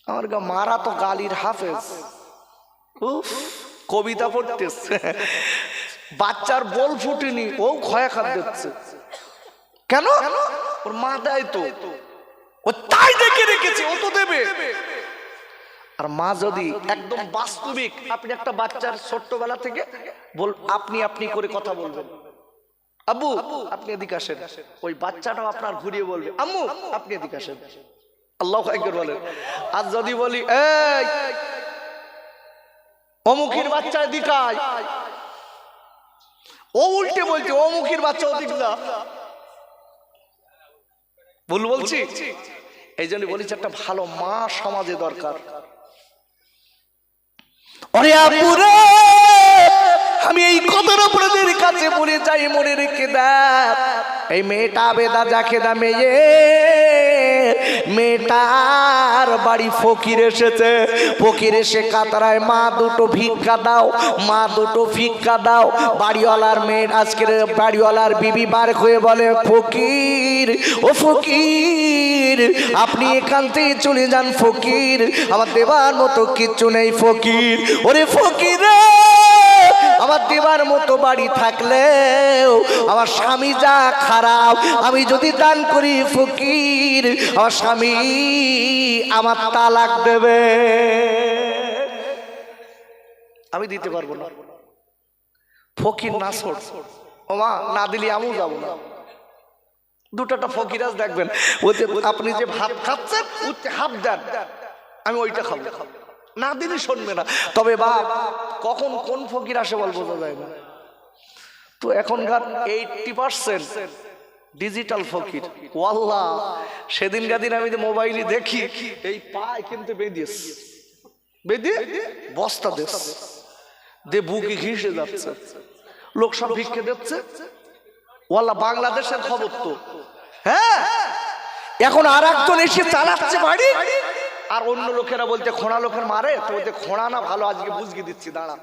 Speaker 1: আমার মারা তো গালির হাফেজ, কবিতা পড়তেছে, বাচ্চার বল ফুটেনি, ও খয়া খাদ দিচ্ছে। কেন? ওর মা দেয় তো, ও তাই দেখে রেখেছে, ও তো দেবে। আর মা যদি একদম বাস্তবিক, আপনি একটা বাচ্চার ছোট্টবেলা থেকে বল আপনি আপনি করে কথা বলবেন, আব্বু আপনি এদিকে আসেন, ওই বাচ্চাটাও আপনার ঘুরিয়ে বলবে আম্মু আপনি এদিকে আসেন। আল্লাহু আকবার বলেন। আর যদি বলি এই অমুকের বাচ্চা এদিকে আয়, ও উল্টে বলছে অমুকের বাচ্চা ওদিক যা। ভুল বলছি? এই জন্য বলেছি একটা ভালো মা সমাজে দরকার। ওরে আপুরে, আমি এই কথার আপনাদের কাছে বলে যাই, মনে রেখে দেখ, এই মেয়েটা বেদা যাকে দা মেয়ে, মেয়েটার বাড়ি ফকির এসেছে। ফকির এসে কাতরায় মা দুটো ভিক্ষা দাও, মা দুটো ভিক্ষা দাও। বাড়িওয়ালার মেয়ে, আজকের বাড়িওয়ালার বিবি বার হয়ে বলে ফকির, ও ফকির আপনি এখান থেকে চলে যান ফকির, আমার দেবার মতো কিচ্ছু নেই ফকির। ওরে ফকির রে, আমার দেবার মতো বাড়ি থাকলেও আমার স্বামী যা খারাপ, আমি যদি দান করি ফকির, আমার স্বামী আমার তালাক দেবে, আমি দিতে পারবো না। ফকির না ছোট, ও মা না দিলে আমিও যাবো না। দুটোটা ফকিরাজ দেখবেন, ওতে আপনি যে ভাত খাচ্ছেন ওতে হাফ দেন, আমি ওইটা খাবো, না দিলে শুনবে না। তবে বাপ কখন কোন ফকির আসে বল বোঝা যায় না। তো এখনকার 80% ডিজিটাল ফকির। ওয়াল্লাহ সেদিন গাদিন আমি যে মোবাইলে দেখি, এই পায় কিন্তু বেদিয়েস, বেদিয়ে বস্তা দেশ দে বুকে ঘিসে যাচ্ছে, লোক সব ভিক্ষে দিচ্ছে। ওয়াল্লাহ বাংলাদেশের খবর তো। হ্যাঁ, এখন আর একজন এসে চালাচ্ছে বাড়ি, আর অন্য লোকেরা বলতে খোঁড়া লোকের মারে, তো বলতে খোঁড়া না ভালো, আজকে বুঝিয়ে দিচ্ছি দাঁড়া।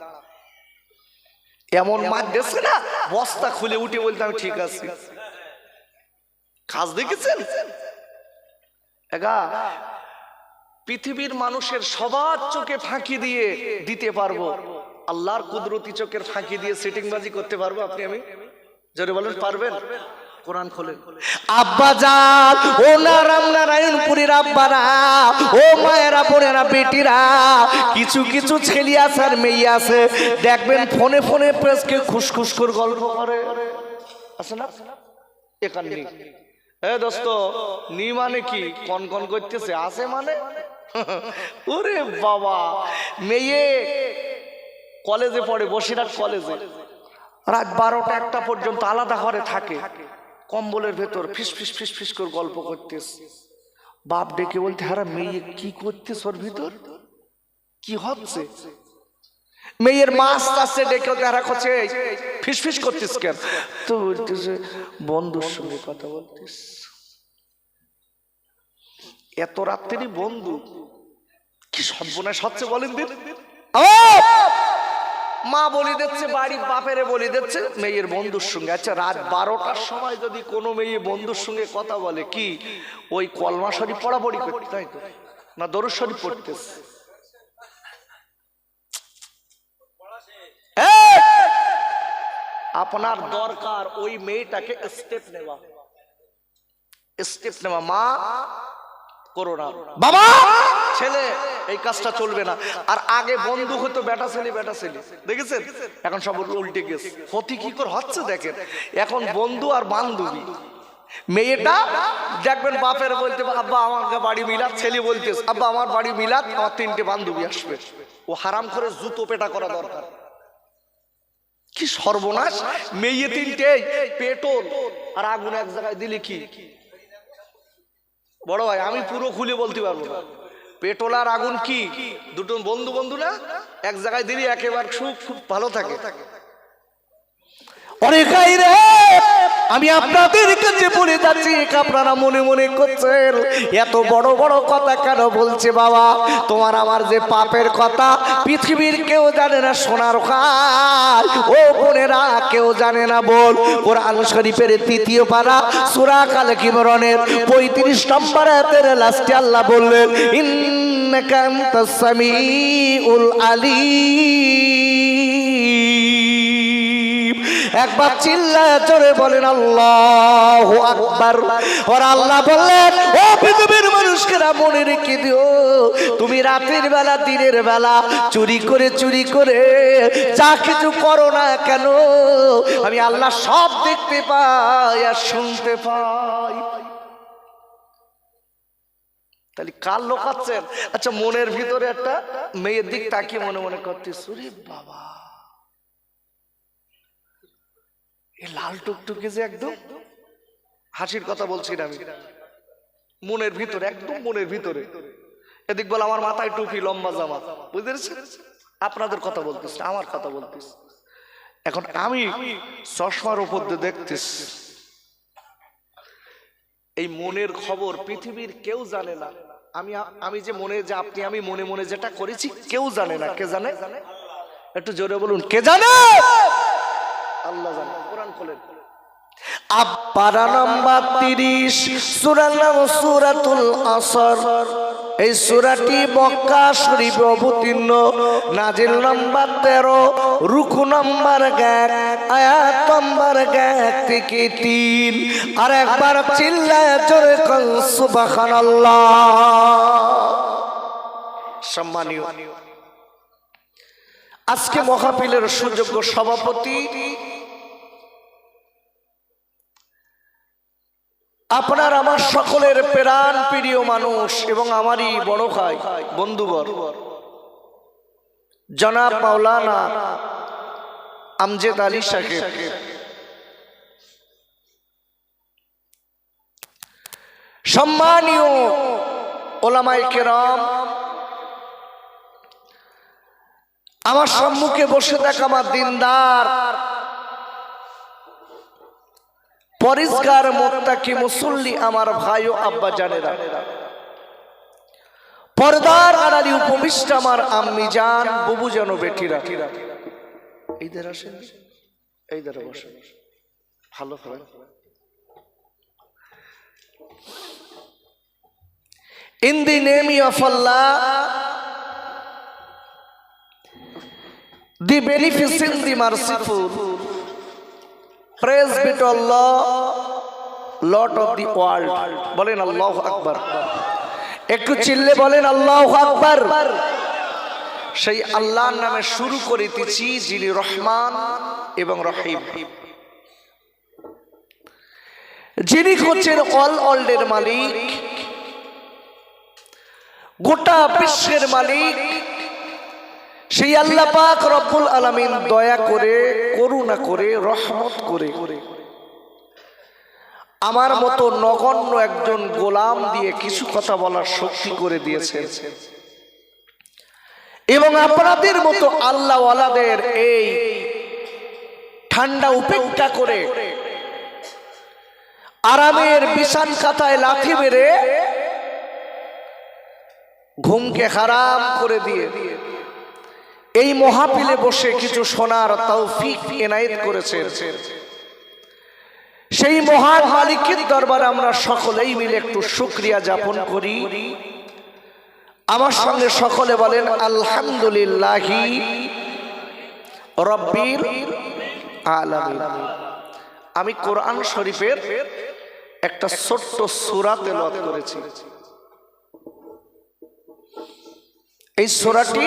Speaker 1: এমন মার দিচ্ছে না, বস্তা খুলে উঠে বলতে আমি ঠিক আছি। কাজ দেখেছেন? পৃথিবীর মানুষের সবার চোখে ফাঁকি দিয়ে দিতে পারবো, আল্লাহর কুদরতি চোখের ফাঁকি দিয়ে সিটিংবাজি করতে পারবো আপনি আমি? জোরে বলেন পারবেন? কোরআন খোলেন। আব্বাজান, ও নারায়ণপুরের আব্বারা, ও মায়েরা, বোনেরা, বেটিরা, কিছু কিছু ছেলে আছে আর মেয়ে আছে, দেখবেন ফোনে ফোনে প্রেসকে খুশখুস করে গল্প করে, আছে না? এখানে এ দোস্ত নি মানে কি কন কন করতেছে আছে মানে ওরে বাবা মেয়ে কলেজে পড়ে বসিরহাট কলেজে রাত 12টা 1টা পর্যন্ত আলাদা ঘরে থাকে কম্বলের ভেতর ফিস ফিস ফিস ফিস করে গল্প করতেছে বাপ ডেকে বলতে হারা মেয়ে কি করতেছ ওর ভিতর কি হচ্ছে মেয়ের মা আস্তে আস্তে ডেকে হারা করছে ফিস ফিস করতিস কেন তো বলতেছে বন্ধুর সঙ্গে কথা বলতিস এত রাত্রি বন্ধু কি সর্বনাশ হচ্ছে বলেন দিন মা বলি দিচ্ছে বাড়ির বাপেরে বলি দিচ্ছে মেয়ের বন্ধুর সঙ্গে আচ্ছা রাত 12টার সময় যদি কোনো মেয়ে বন্ধুর সঙ্গে কথা বলে কি ওই কলমা শরীফ পড়াপড়ি করতে তাই তো না দরুদ শরীফ পড়তেছে আপনার দরকার ওই মেয়েটাকে স্টেপ নেওয়া মা করো না বাবা ছেলে এই কাজটা চলবে না আর আগে বন্ধু হতো বেটা ছেলে দেখেছেন এখন সব উল্টে গেছে ক্ষতি কি করে হচ্ছে দেখেন এখন বন্ধু আর বান্ধবী মেয়েটা দেখবেন বাপের বলতে আব্বা আমাকে বাড়ি মিলাদ ছেলে বলতে আব্বা আমার বাড়ি মিলাদ আমার 3টে বান্ধবী আসবে ও হারাম করে জুতো পেটা করা দরকার কি সর্বনাশ মেয়ে 3টে পেট্রোল আর আগুন এক জায়গায় দিলে কি বড় ভাই আমি পুরো খুলে বলতে পারবো না পেট্রোল আর আগুন কি দুটো বন্ধু না এক জায়গায় দিলে একেবারে খুব ভালো থাকে আমি আপনাদের কাছে বলে যাচ্ছি আপনারা মনে মনে করছেন এত বড় বড় কথা কেন বলছে বাবা তোমার আমার যে পাপের কথা পৃথিবীর কেউ জানে না সোনার খাল ও বোনেরা কেউ জানে না বল কোরআন শরীফের 3য় পারা সূরা কালক ইমরানের 35 নম্বর আয়াতের লাস্টে আল্লাহ বললেন ইন্নাকা আনতাস সামিউল আলিম একবার চিল্লায় জোরে বলেন আল্লাহু আকবার আর আল্লাহ বললেন ও পৃথিবীর মানুষকেরা মনে রেখে দিও তুমি রাতের বেলা দিনের বেলা চুরি করে যা কিছু করো না কেন আমি আল্লাহ সব দেখতে পাই আর শুনতে পাই তাহলে কার লোকাচ্ছেন আচ্ছা মনের ভিতরে একটা মেয়ের দিক তাকিয়ে মনে মনে করতে সুরে বাবা লাল টুকটুকে যে একদম হাসির কথা বলছি না আমি মনের ভিতরে একদম মনের ভিতরে এদিক বল আমার মাথায় টুপি লম্বা জামা বুঝতে পেরেছেন আপনাদের কথা বলতেছি আমার কথা বলতেছি এখন আমি চশমার উপর দিয়ে দেখতেছি এই মনের খবর পৃথিবীর কেউ জানে না আমি যে মনে যে আপনি আমি মনে মনে যেটা করেছি কেউ জানে না কে জানে একটু জোরে বলুন কে জানে আল্লাহ জানে কোরআন খোলেন পারা নাম্বার 30 সূরার নাম সূরাতুল আসর এই সূরাটি মক্কা শরীফে অবতীর্ণ নাজিল নাম্বার 13 রুকু নাম্বার 1 আয়াত নাম্বার 1 থেকে 3 আর একবার চিল্লায় জোরে কোন সুবহানাল্লাহ সম্মানীয় আজকে মাহফিলের সুযোগ্য সভাপতি আপনার আমার সকলের প্রাণ প্রিয় মানুষ এবং আমারই বড় ভাই বন্ধুবর জনাব মাওলানা আমজেদ আলী সাহেব সম্মানীয় ওলামায়ে কেরাম আমার সম্মুখে বসে থাকা আমার দিনদার পরিষ্কার মুত্তাকি মুসল্লি আমার ভাই ও আব্বা জানেরা পর্দার আড়ালে উপবিষ্ট আমার আম্মি জান বুবু জান বেটিরা এই ধারে আসেন এই ধারে বসেন ভালো করে in the name of Allah the beneficent the merciful praise be to Allah Lord of the world বলেন আল্লাহু আকবার একটু চিল্লে বলেন আল্লাহু আকবার সেই আল্লাহর নামে শুরু করিতেছি যিনি রহমান এবং রহিম যিনি হচ্ছেন অল ওয়ার্ল্ডের মালিক, গোটা বিশ্বের মালিক, সেই আল্লাহ পাক রব্বুল আলামিন দয়া করে, করুণা করে, রহমত করে আমার মতো নগণ্য একজন গোলাম দিয়ে কিছু কথা বলার শক্তি করে দিয়েছেন। এবং আপনাদের মতো আল্লাহওয়ালাদের এই ঠান্ডা উপেক্ষা করে আরামের বিছান কাতায় লাথি মেরে ঘুমকে হারাম করে দিয়ে এই মহাপিলে বসে কিছু শোনার তৌফিক এনায়েত করেছেন। সেই মহান মালিকের দরবারে আমরা সকলেই মিলে একটু শুকরিয়া যাপন করি। আমার সঙ্গে সকলে বলেন আলহামদুলিল্লাহি রাব্বিল আলামিন। আমি কোরআন শরীফের একটা ছোট্ট সূরা তেলাওয়াত করেছি। এই সূরাটি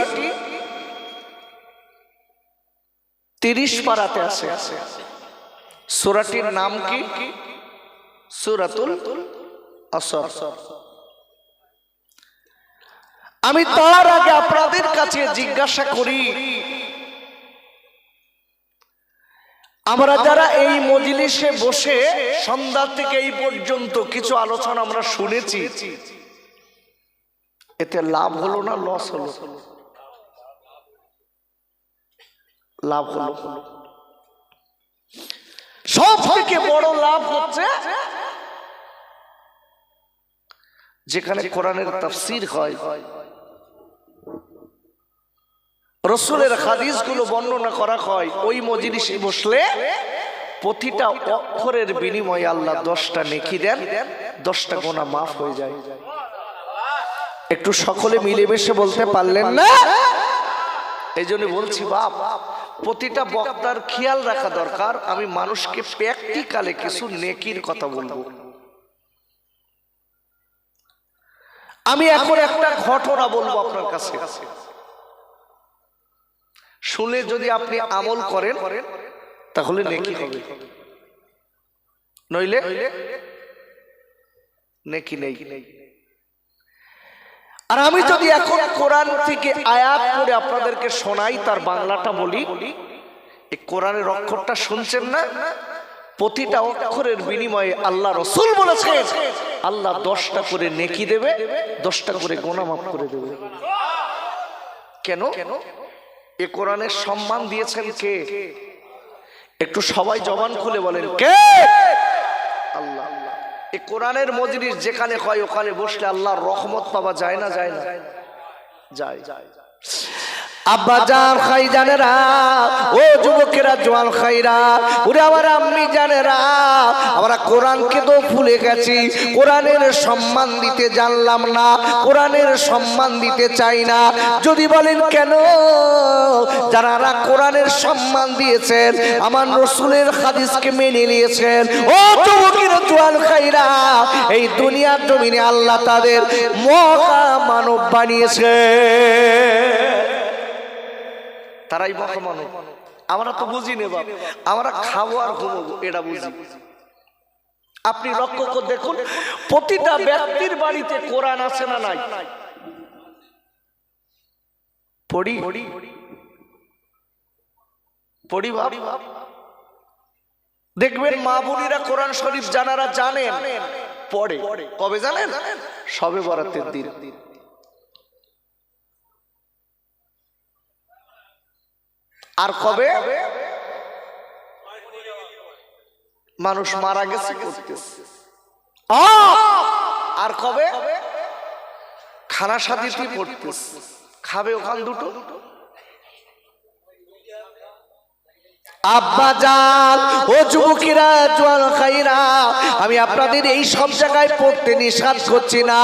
Speaker 1: 30 পারাতে আছে। সূরাটির নাম কি? সূরাতুল আসর। আমি তার আগে আপনাদের কাছে জিজ্ঞাসা করি, আমরা যারা এই মজলিসে বসে সন্ধ্যা থেকে এই পর্যন্ত কিছু আলোচনা আমরা শুনেছি, এতে লাভ হলো না লস হলো? লাভ হলো। সব থেকে বড় লাভ হচ্ছে যেখানে কোরআনের তাফসীর হয়, রাসূলের হাদিসগুলো বর্ণনা করা হয়, ওই মজলিসে বসলে প্রতিটা অক্ষরের বিনিময়ে আল্লাহ 10টা নেকি দেন, 10টা গুনাহ মাফ হয়ে যায়। একটু সকলে মিলেমিশে বলতে পারলেন না? এই জন্য বলছি বাপ, প্রতিটা বক্তার খেয়াল রাখা দরকার আমি মানুষকে প্র্যাকটিক্যালে কিছু নেকির কথা বলবো। আমি এখন একটা ঘটনা বলবো আপনার কাছে, শুনে যদি আপনি আমল করেন তাহলে নেকি হবে, নইলে নেকি নেই। আর আমি যদি এখন কোরআন থেকে আয়াত পড়ে আপনাদেরকে শোনাই, তার বাংলাটা বলি, এই কোরআনের অক্ষরটা শুনছেন না? প্রতিটা অক্ষরের বিনিময়ে আল্লাহ রাসূল বলেছেন আল্লাহ 10টা করে নেকি দেবে, 10টা করে গুনাহ মাফ করে দেবে। কেন? এই কোরআনের সম্মান দিয়েছেন কে? একটু সবাই জবান খুলে বলেন কে? আল্লাহ। এই কোরআনের মজলিস যেখানে হয় ওখানে বসলে আল্লাহর রহমত পাওয়া যায় না? যায় না? যায়। আব্বা জান খাই জানেরা, ও যুবকেরা জোয়ান খাইরা, ওরে আমার আম্মি জানেরা, আমরা কোরআনকে তো ভুলে গেছি, কোরআনের সম্মান দিতে জানলাম না, কোরআনের সম্মান দিতে চাই না। যদি বলেন কেন? যারা কোরআনের সম্মান দিয়েছেন, আমার রাসূলের হাদিসকে মেনে নিয়েছেন, ও যুবকেরা জোয়ান খাইরা, এই দুনিয়ার জমিনে আল্লাহ তাদের মহা মানব বানিয়েছে। তারাই মহামানব। আমরা তো বুঝি না বাপ, আমরা খাবো আর ঘুমবো এটা বুঝি। আপনি লক্ষ্য করে দেখুন, প্রতিটা ব্যক্তির বাড়িতে কোরআন আছে না নাই? পড়ি পড়ি বাপ। দেখবেন মা বোনেরা কোরআন শরীফ জানারা জানেন, পড়ে। কবে জানেন? শবে বরাতের দিন। আর কবে মানুষ মারা গেছে করতেছে, আর কবে খানা সাথী পড়তেছে, খাবে ওখান দুটো। আব্বা জান, ও যুবকেরা জোয়ান খাইরা, আমি আপনাদের এই সব জায়গায় পড়তে নিষেধ করছি না,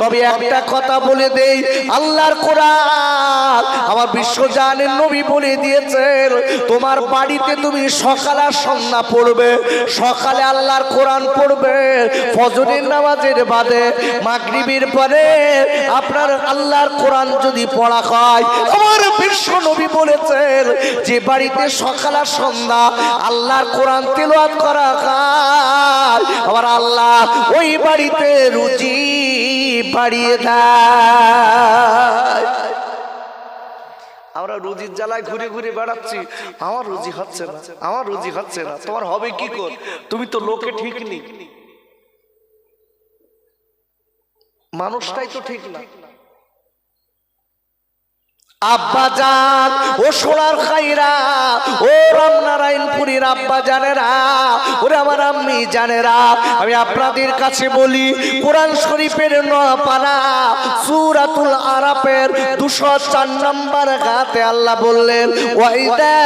Speaker 1: তবে একটা কথা বলে দেই, আল্লাহর কোরআন আমার বিশ্বজানের নবী বলে দিয়েছেন, তোমার বাড়িতে তুমি সকাল আর সন্ধ্যা পড়বে, সকালে আল্লাহর কোরআন পড়বে, ফজরের নামাজের বাদে, মাগরিবের পরে আপনার আল্লাহর কোরআন যদি পড়া হয়, আমার বিশ্ব নবী বলেছেন যে বাড়িতে সকাল আর সন্ধ্যা আল্লাহর কোরআন তিলাওয়াত করা খায়, আবার আল্লাহ ওই বাড়িতে রুজি বাড়িয়ে দেয়। আমরা রুজির জ্বালায় ঘুরে ঘুরে বেড়াচ্ছি, আমার রুজি হচ্ছে না, আমার রুজি হচ্ছে না। তোমার হবে কি কর? তুমি তো লোকে ঠিক নেই, মানুষটাই তো ঠিক না। আব্বা জান ও সোনার খাইরা, ও রামনারায়ণপুরীর আব্বা জানেরা, ওরে আমার আম্মি জানেরা, আমি আপনাদের কাছে বলি কোরআন শরীফের 9 পারা সূরাতুল আরাফের 204 নম্বর আয়াতে আল্লাহ বললেন, ওয়াইদা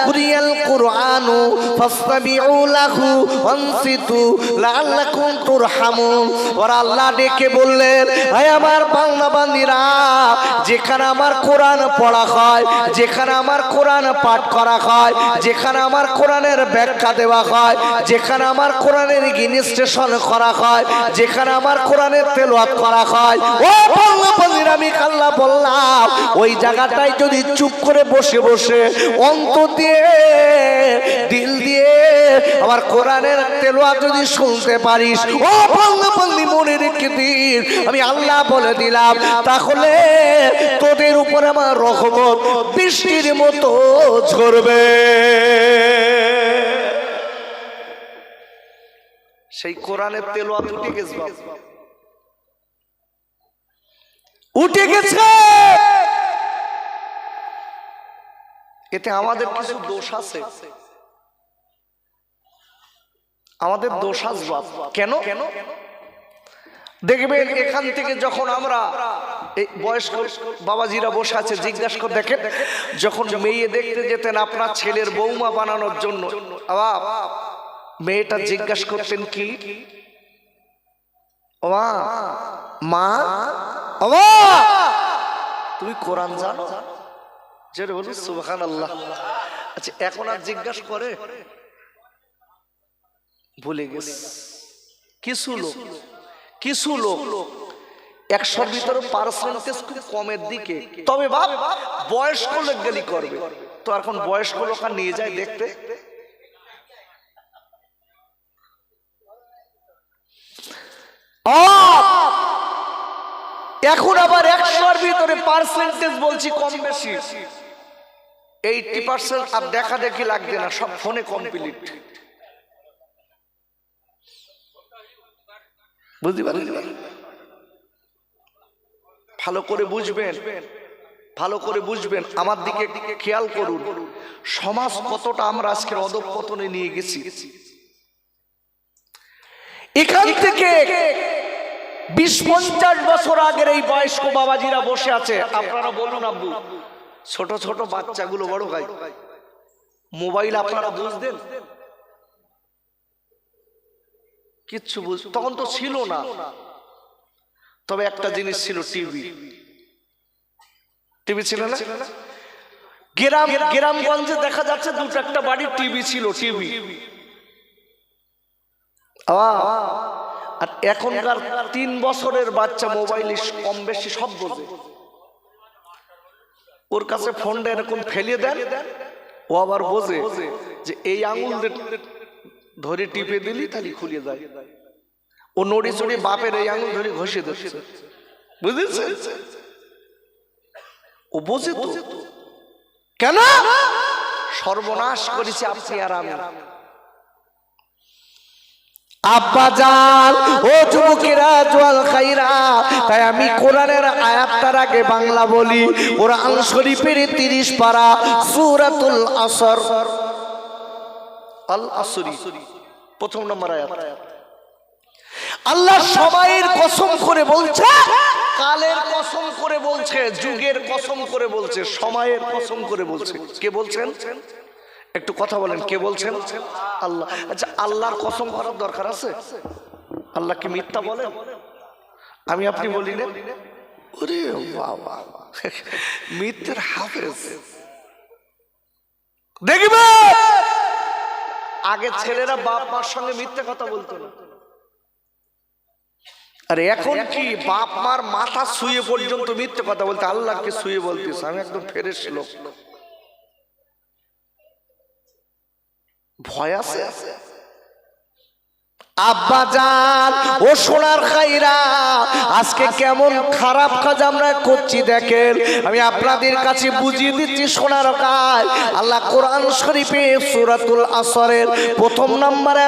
Speaker 1: কুরিয়াল কুরআনু ফাসতামিউ লাহু ওয়ানসিতু লাআল্লাকুম তুরহামুন। ওরা আল্লাহ ডেকে বললেন, হে আমার বান্দা বান্দীরা, যেখানে আমার কোরআন পড়া হয়, যেখানে আমার কোরআন পাঠ করা হয়, যেখানে আমার কোরআনের ব্যাখ্যা দেওয়া হয়, যেখানে আমার কোরআনের ইনস্ট্রাকশন করা হয়, যেখানে আমার কোরআনের তেলাওয়াত করা হয়, ও বাংলাবাসীর আমি আল্লাহ বললাম, ওই জায়গাটায় যদি চুপ করে বসে বসে অন্তর দিয়ে দিল দিয়ে আমার কোরআনের তেলাওয়াত যদি শুনতে পারিস, ও বাংলাবাসী মনে রেখে দিন, আমি আল্লাহ বলে দিলাম, তাহলে তোদের উপর আমার রহমত বৃষ্টির মতো ঝরবে। সেই কোরআনের তেলাওয়াত উঠে গেছে, উঠে গেছে। এতে আমাদের কিছু দোষ আছে, আমাদের দোষ আসবে। কেন? দেখবেন এখান থেকে যখন আমরা এই বয়স্ক বাবাজিরা বসে আছে, জিজ্ঞাসা করে দেখেন, যখন মেয়ে দেখতে যেতেন আপনার ছেলের বৌমা বানানোর জন্য, মেয়েটা জিজ্ঞাসা করতেন কি, ওমা মা, ওমা তুমি কোরআন জানো? জোরে বলুন সুবহানাল্লাহ। আচ্ছা এখন আর জিজ্ঞাসা করে? ভুলে গেছে। কিছু লোক 100-র ভিতরে পার্সেন্টেজ খুব কমের দিকে, তবে বাপ বয়স্ক লোক গেলি করবে, তো এখন বয়স্ক লোক আর নিয়ে যায় দেখতে। এখন আবার 100-র ভিতরে পার্সেন্টেজ বলছি কম বেশি 80%, আর দেখা দেখি লাগবে না, সব ফোনে কমপ্লিট। বুঝতে পারলেন? ভালো করে বুঝবেন, ভালো করে বুঝবেন, আমার দিকে খেয়াল করুন, সমাজ কতটা আমরা আজকে অধঃপতনে নিয়ে গেছি। এখান থেকে 20-50 বছর আগের এই বয়স্ক বাবাজিরা বসে আছে, আপনারা বলুন আব্বু, ছোট ছোট বাচ্চাগুলো বড় ভাই মোবাইল আপনারা বুঝতেন? কিচ্ছু তখন তো ছিল না, তবে একটা জিনিস ছিল, টিভি ছিল না? গ্রামগঞ্জে দেখা যাচ্ছে 2-1টা বাড়ি টিভি ছিল, টিভি। আর এখনকার 3 বছরের বাচ্চা মোবাইল কম বেশি সব বোঝে, ওর কাছে ফোনটা এরকম ফেলে দেন, ও আবার বোঝে যে এই আঙুল ধরে টিপে দিলি তাহলে খুলে যায়, ও নড়ি চড়ি বাপের এই আঙুল ধরে ঘষে দিচ্ছে, বুঝেছে? ও বোঝে তো। কেন? সর্বনাশ করেছে আপনি আর আমি। আব্বা জান ও যুবকেরা, জওয়াল খাইরা, তাই আমি কোরআনের আয়াতটার আগে বাংলা বলি। কোরআন শরীফের 30 পারা সূরাতুল আসর, আল আসরি, 1 নম্বর আয়াত। আল্লাহ সময়ের কসম করে বলছে, কালের কসম করে বলছে, যুগের কসম করে বলছে, সময়ের কসম করে বলছে। কে বলছেন? একটু কথা বলেন, কে বলছেন? আল্লাহ। আচ্ছা আল্লাহর কসম করার দরকার আছে? আল্লাহ কি মিথ্যা বলেন? আমি আপনি বলি না? ওরে বাবা, মিথ্যের হাফেজ। দেখবে আগে ছেলেরা বাপ মার সঙ্গে মিথ্যে কথা বলতো না, আর এখন কি বাপ মার মাথা শুয়ে পর্যন্ত মিথ্যে কথা বলতে, আল্লাহকে শুয়ে বলতেছে। আমি একদম ফ্রেশ লোক, ভয় আছে। আব্বা জান ও সোনার খাইরা, আজকে কেমন খারাপ কাজ আমরা করছি দেখেন। আমি আপনাদের কাছে বুঝিয়ে দিচ্ছি সোনার কাজ। আল্লাহ কোরআন শরীফে সূরাতুল আসরের প্রথম নম্বরে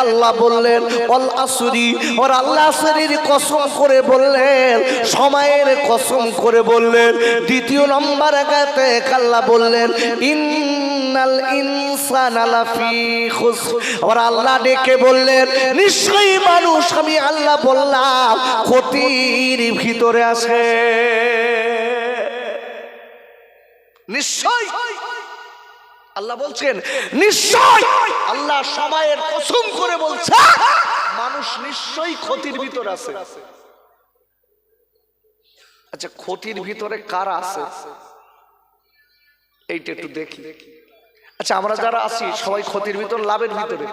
Speaker 1: আল্লাহ বললেন ওয়াল আসরি, ওর আল্লাহ আসরের কসম করে বললেন, সময়ের কসম করে বললেন। দ্বিতীয় নম্বরে আল্লাহ বললেন ইন্নাল ইনসানা লাফি খুসর, ওর আল্লাহ ডেকে বললেন নিশ্চয়ই মানুষ, আমি আল্লাহ বললাম, ক্ষতির ভিতরে আছে। নিশ্চয় আল্লাহ বলছেন, নিশ্চয় আল্লাহ সময়ের কসম করে বলছে মানুষ নিশ্চয়ই ক্ষতির ভিতরে আছে। আচ্ছা, ক্ষতির ভিতরে কারা আছে এইটা একটু দেখি। আচ্ছা, আমরা যারা আছি সবাই ক্ষতির ভিতর, লাভের ভিতরে?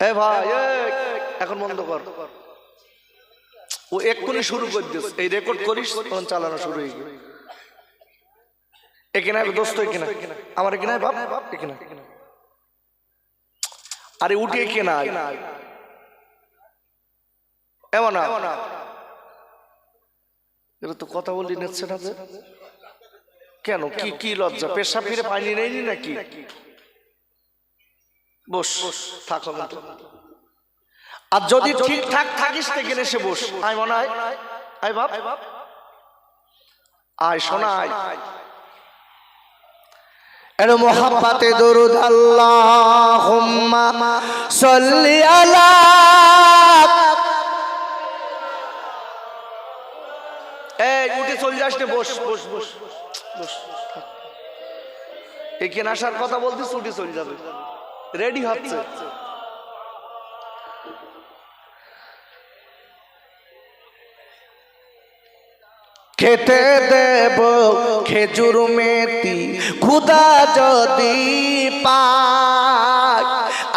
Speaker 1: এ ভাই এখন বন্ধ কর, ও এক্ষুনি শুরু করে দিস। এই রেকর্ড করিস তখন চালানো শুরু হয়ে গেল। এখানে দোস্ত, এখানে আমার এখানে বাপ, এখানে আরে উঠে কেনা এমন না, এটা তো কথা বলি নিচ্ছে না যে কেন? কি কি লজ্জা? পেশা ফিরে পানি নেয়নি নাকি? বস, থাকো। আর যদি ঠিকঠাক থাকিস এখানে এসে বস। আয় মনে হয়, আয় বাপ, আয় শোনায় এর মোহাব্বতে দরুদ আল্লাহুম্মা সাল্লি আলা। এই উঠে চলে যাস না, বস বস বস বস। এখানে আসার কথা বলতিস, উঠে চলে যাবে, রেডি হচ্ছে। খেতে দেব খেজুর মেথি খুদা যদি পায়,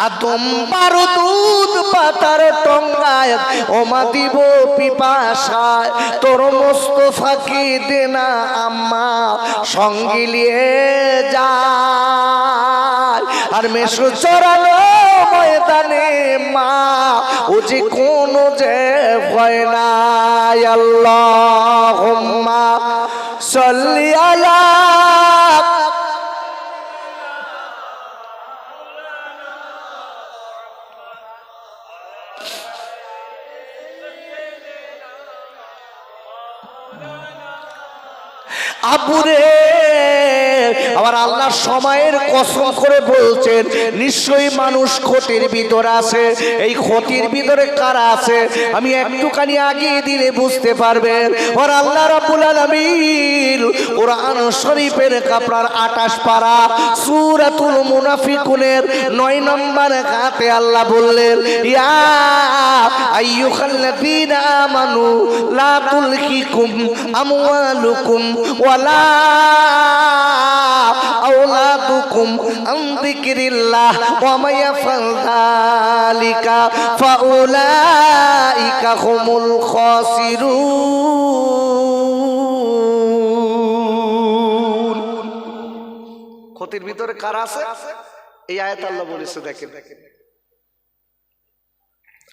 Speaker 1: আদম বারো দুধ পাতার টঙ্গায় ওমা দিব পিপাসায়, তোর মোস্তফাকে দেনা আম্মা সঙ্গে নিয়ে যায়। আর মেশো চড়ানো ময়দানে মা ও যে কোনো যে ভয় নাই। আল্লাহুম্মা সাল্লি আলা। আবুরে আবার আল্লাহ সময়ের কসম করে বলছেন নিশ্চয়ই মানুষ ক্ষতির ভিতরে আছে। এই ক্ষতির ভিতরে কারা আছে আমি একটুখানি আগিয়ে দিলে বুঝতে পারবেন। আর আল্লাহ রাব্বুল আলামিন কোরআন শরীফের আপনার 28 পারা সূরাতুল মুনাফিকুনের 9 নম্বর আয়াতে আল্লাহ বললেন ইয়া আইয়ুহাল্লাযীনা আমানু লা তুলহিকুম আমওয়ালুকুম ওয়ালা আওলাদুকুম আন যিকরিল্লাহ ওয়া মা ইয়াফআল যালিকা ফাউলাইকা হুমুল খাসিরুন। ক্ষতির ভিতরে কারা আছে এই আয়াত আল্লাহ বলেছে। দেখেন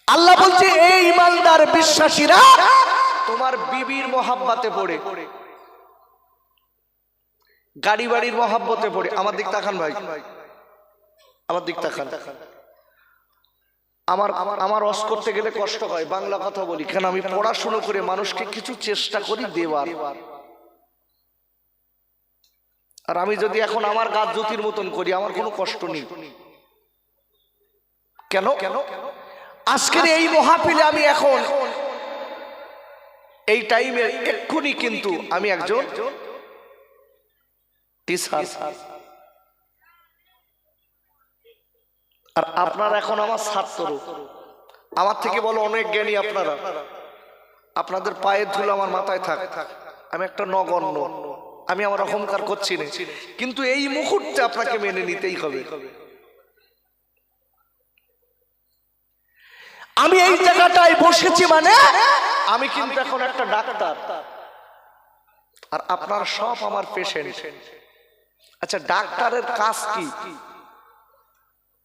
Speaker 1: আল্লাহ বলছে এই ইমানদার বিশ্বাসীরা তোমার বিবির মহাব্বতে পড়ে, গাড়ি বাড়ির মহাব্বতে পড়ে। আমার দিক তাকান ভাই, আমার দিক তাকান। আমার রস করতে গেলে কষ্ট হয়, বাংলা কথা বলি কেন, আমি পড়াশোনা করে মানুষকে কিছু চেষ্টা করি দেওয়ার। আর আমি যদি এখন আমার গাছ জ্যোতির মতন করি আমার কোনো কষ্ট নেই। কেন? আজকের এই মহাপিলে আমি এখন এই টাইমে এক্ষুনি কিন্তু আমি একজন টিচার, আর আপনারা এখন আমার ছাত্র। আমার থেকে বলো অনেক জ্ঞানী আপনারা, আপনাদের পায়ের ধুলো আমার মাথায় থাক। আমি একটা নগণ্য, আমি আমার অহংকার করছি না, কিন্তু এই মুহূর্তে আপনাকে মেনে নিতেই হবে। আমি এই জায়গাটায় বসেছি মানে আমি কিন্তু এখন একটা ডাক্তার, আর আপনারা সব আমার পেশেন্ট। আচ্ছা, ডাক্তারের কাজ কি?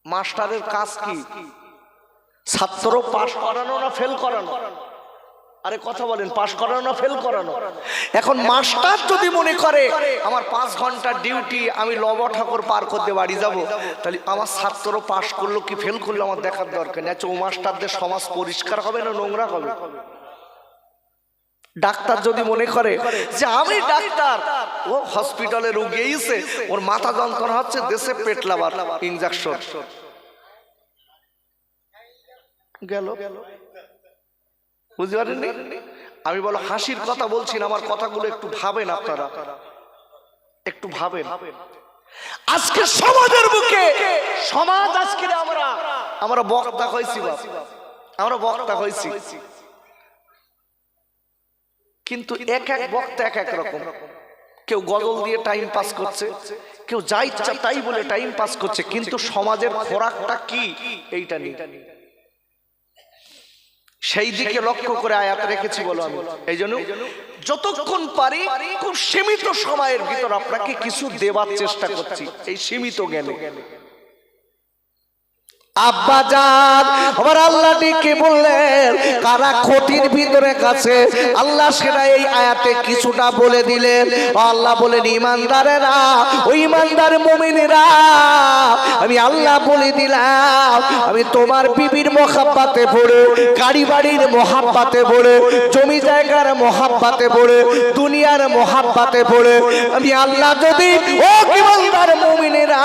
Speaker 1: মাস্টারের কাজ কি? ছাত্র পাস করানো না ফেল করানো? আরে কথা বলেন, পাস করানো না ফেল করানো? এখন মাস্টার যদি মনে করে আমার 5 ঘন্টার ডিউটি, আমি লব ঠাকুর পার করতে বাড়ি যাব, তাহলে আমার ছাত্র পাস করলো কি ফেল করলো আমার দেখার দরকার নেই। আচ্ছা, ও মাস্টারদের সমাজ পরিষ্কার হবে না নোংরা হবে? ডাক্তার যদি মনে করে যে আমি ডাক্তার, ও হসপিটালে রোগী এসে ওর মাথা যন্ত্রণা হচ্ছে, দেশে পেট লাবার ইনজেকশন গেল, বুঝতে পারেননি? আমি বলো হাসির কথা বলছি না, আমার কথাগুলো একটু ভাবেন, আপনারা একটু ভাবেন। আজকে সমাজের বুকে সমাজ, আজকে আমরা বক্তা হয়েছি, আমরা বক্তা হয়েছি, কিন্তু এক এক বক্তা এক এক রকম। কেউ গজল দিয়ে টাইম পাস করছে, কেউ যা ইচ্ছা তাই বলে টাইম পাস করছে, কিন্তু সমাজের খোরাকটা কি এইটা নেই। সেই দিকে লক্ষ্য করে আয়াত রেখেছি বলো আমি। এই জন্য যতক্ষণ পারি খুব সীমিত সময়ের ভিতর আপনাকে কিছু দেওয়ার চেষ্টা করছি, এই সীমিত জ্ঞানে। আব্বাজান আমার আল্লাহ ডেকে বললেন কারা ক্ষতির ভিতরে কাছে, আল্লাহ সেটা এই আয়াতে কিছুটা বলে দিলেন। আল্লাহ বলেন ঈমানদারেরা, ওই ঈমানদার মুমিনেরা, আমি আল্লাহ বলে দিলাম, আমি তোমার বিবির মহাব্বতে পড়ে, গাড়ি বাড়ির মহাব্বতে পড়ে, জমি জায়গার মহাব্বতে পড়ে, দুনিয়ার মহাব্বতে পড়ে, আমি আল্লাহ যদি, ও ঈমানদার মুমিনেরা,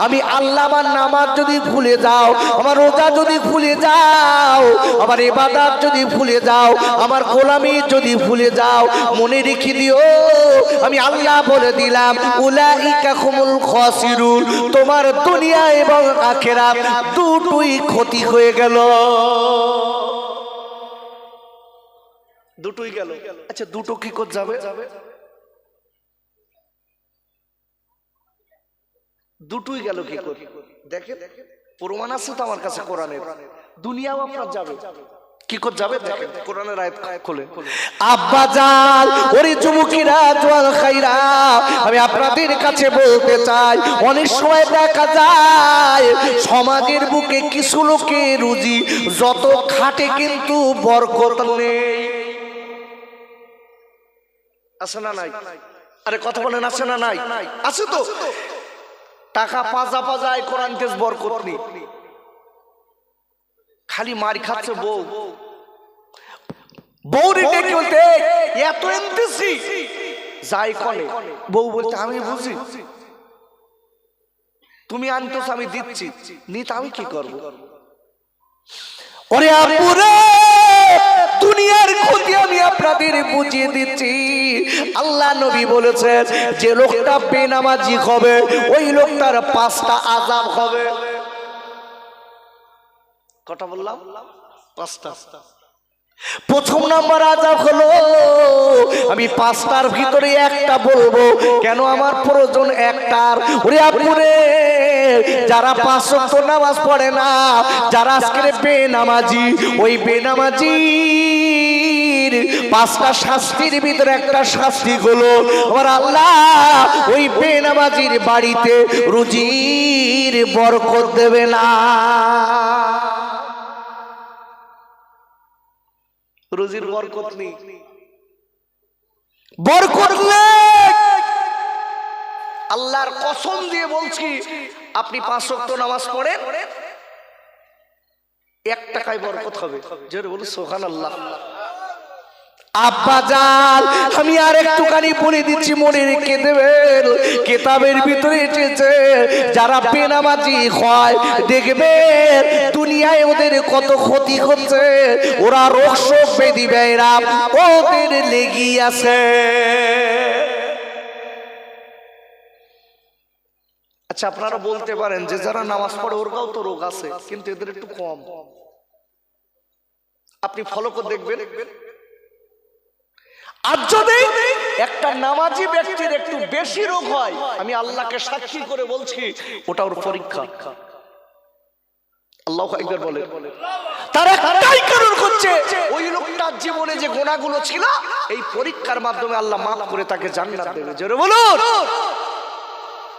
Speaker 1: আমি আল্লাহ আমার নামাজ যদি ভুলে যাও, আমার রোজা যদি ভুলে যাও, আমার ইবাদত যদি ভুলে যাও, আমার গোলামি যদি ভুলে যাও, মনে রেখে দিও আমি আল্লাহ বলে দিলাম উলাইকা হুমুল খাসিরুন, তোমার দুনিয়া এবং আখিরাত দুটোই ক্ষতি হয়ে গেল, দুটোই গেল। আচ্ছা, দুটো কি করে যাবে? দুটোই গেল কি করে? দেখেন, প্রমাণ আছে তো আমার কাছে কোরআনের। দুনিয়াও আপনার যাবে, কি করে যাবে দেখেন, কোরআনের আয়াত খুলে। আব্বাজান, ওরে যুবকেরা, জওয়ান খাইরা, আমি আপনাদের কাছে বলতে চাই, অনেক সময় দেখা যায় সমাজের বুকে কিছু লোকে রুজি যত খাটে কিন্তু বরকত নেই। আছে না নাই? আরে কথা বলেন, আছে না নাই? আছে তো। টাকা পাজা পাজায় কোরআন তেজ বরকত নেই, খালি মার খাচ্ছে বউ। বউ রেটে বলতে এত এনতেছি যাই কলে, বউ বলতে আমি বুঝি, তুমি আনতেছ আমি দিচ্ছি, নিত আমি কি করব? ওরে আপুরে, দুনিয়ার ক্ষতি আমি আপনাদের বুঝিয়ে দিচ্ছি। আল্লাহ নবী বলেছেন যে লোকটা বেনামাজি হবে ওই লোকটার 5টা আযাব হবে। কটা বললাম? 5টা। প্রথম নাম্বার আযাব হলো, আমি 5টার ভিতরে একটা বলবো, কেন আমার প্রয়োজন একটার। ওরে আপুরে, যারা 5 ওয়াক্ত নামাজ পড়ে না, যারা আজকে বেনামাজি, ওই বেনামাজির 5টা শাস্তির ভিতরে একটা শাস্তি হলো আমার আল্লাহ ওই বেনামাজির বাড়িতে রুজির বরকত দেবে না। রুজির বরকত নেই, বরকত নেই। আল্লাহর কসম দিয়ে বলছি, আপনি 5 ওয়াক্ত নামাজ পড়েন, 1 টাকায় বরকত হবে। জোরে বলুন সুবহানাল্লাহ। আব্বাজান, আমি আর একটুখানি বলে দিচ্ছি, মনে রেখে দেবেন, কিতাবের ভিতরে এসেছে যারা বেনামাজি হয় দেখবেন দুনিয়ায় ওদের কত ক্ষতি হচ্ছে, ওরা রোগ শোক ব্যাধি ব্যয়রা ওদের লেগেই আছে। আচ্ছা, আপনারা বলতে পারেন যে যারা নামাজ পড়ে ওরগাও তো রোগ আছে, কিন্তু এদের একটু কম। আপনি ফলো করে দেখবেন, আর যদি একটা নামাজি ব্যক্তির একটু বেশি রোগ হয়, আমি আল্লাহকে সাক্ষী করে বলছি ওটা ওর পরীক্ষা। আল্লাহু আকবার বলে। তার একটাই কারণ হচ্ছে ওই লোকটার জীবনে যে গুনাহগুলো ছিল এই পরীক্ষার মাধ্যমে আল্লাহ মাফ করে তাকে জান্নাত দেবে। জোরে বলুন।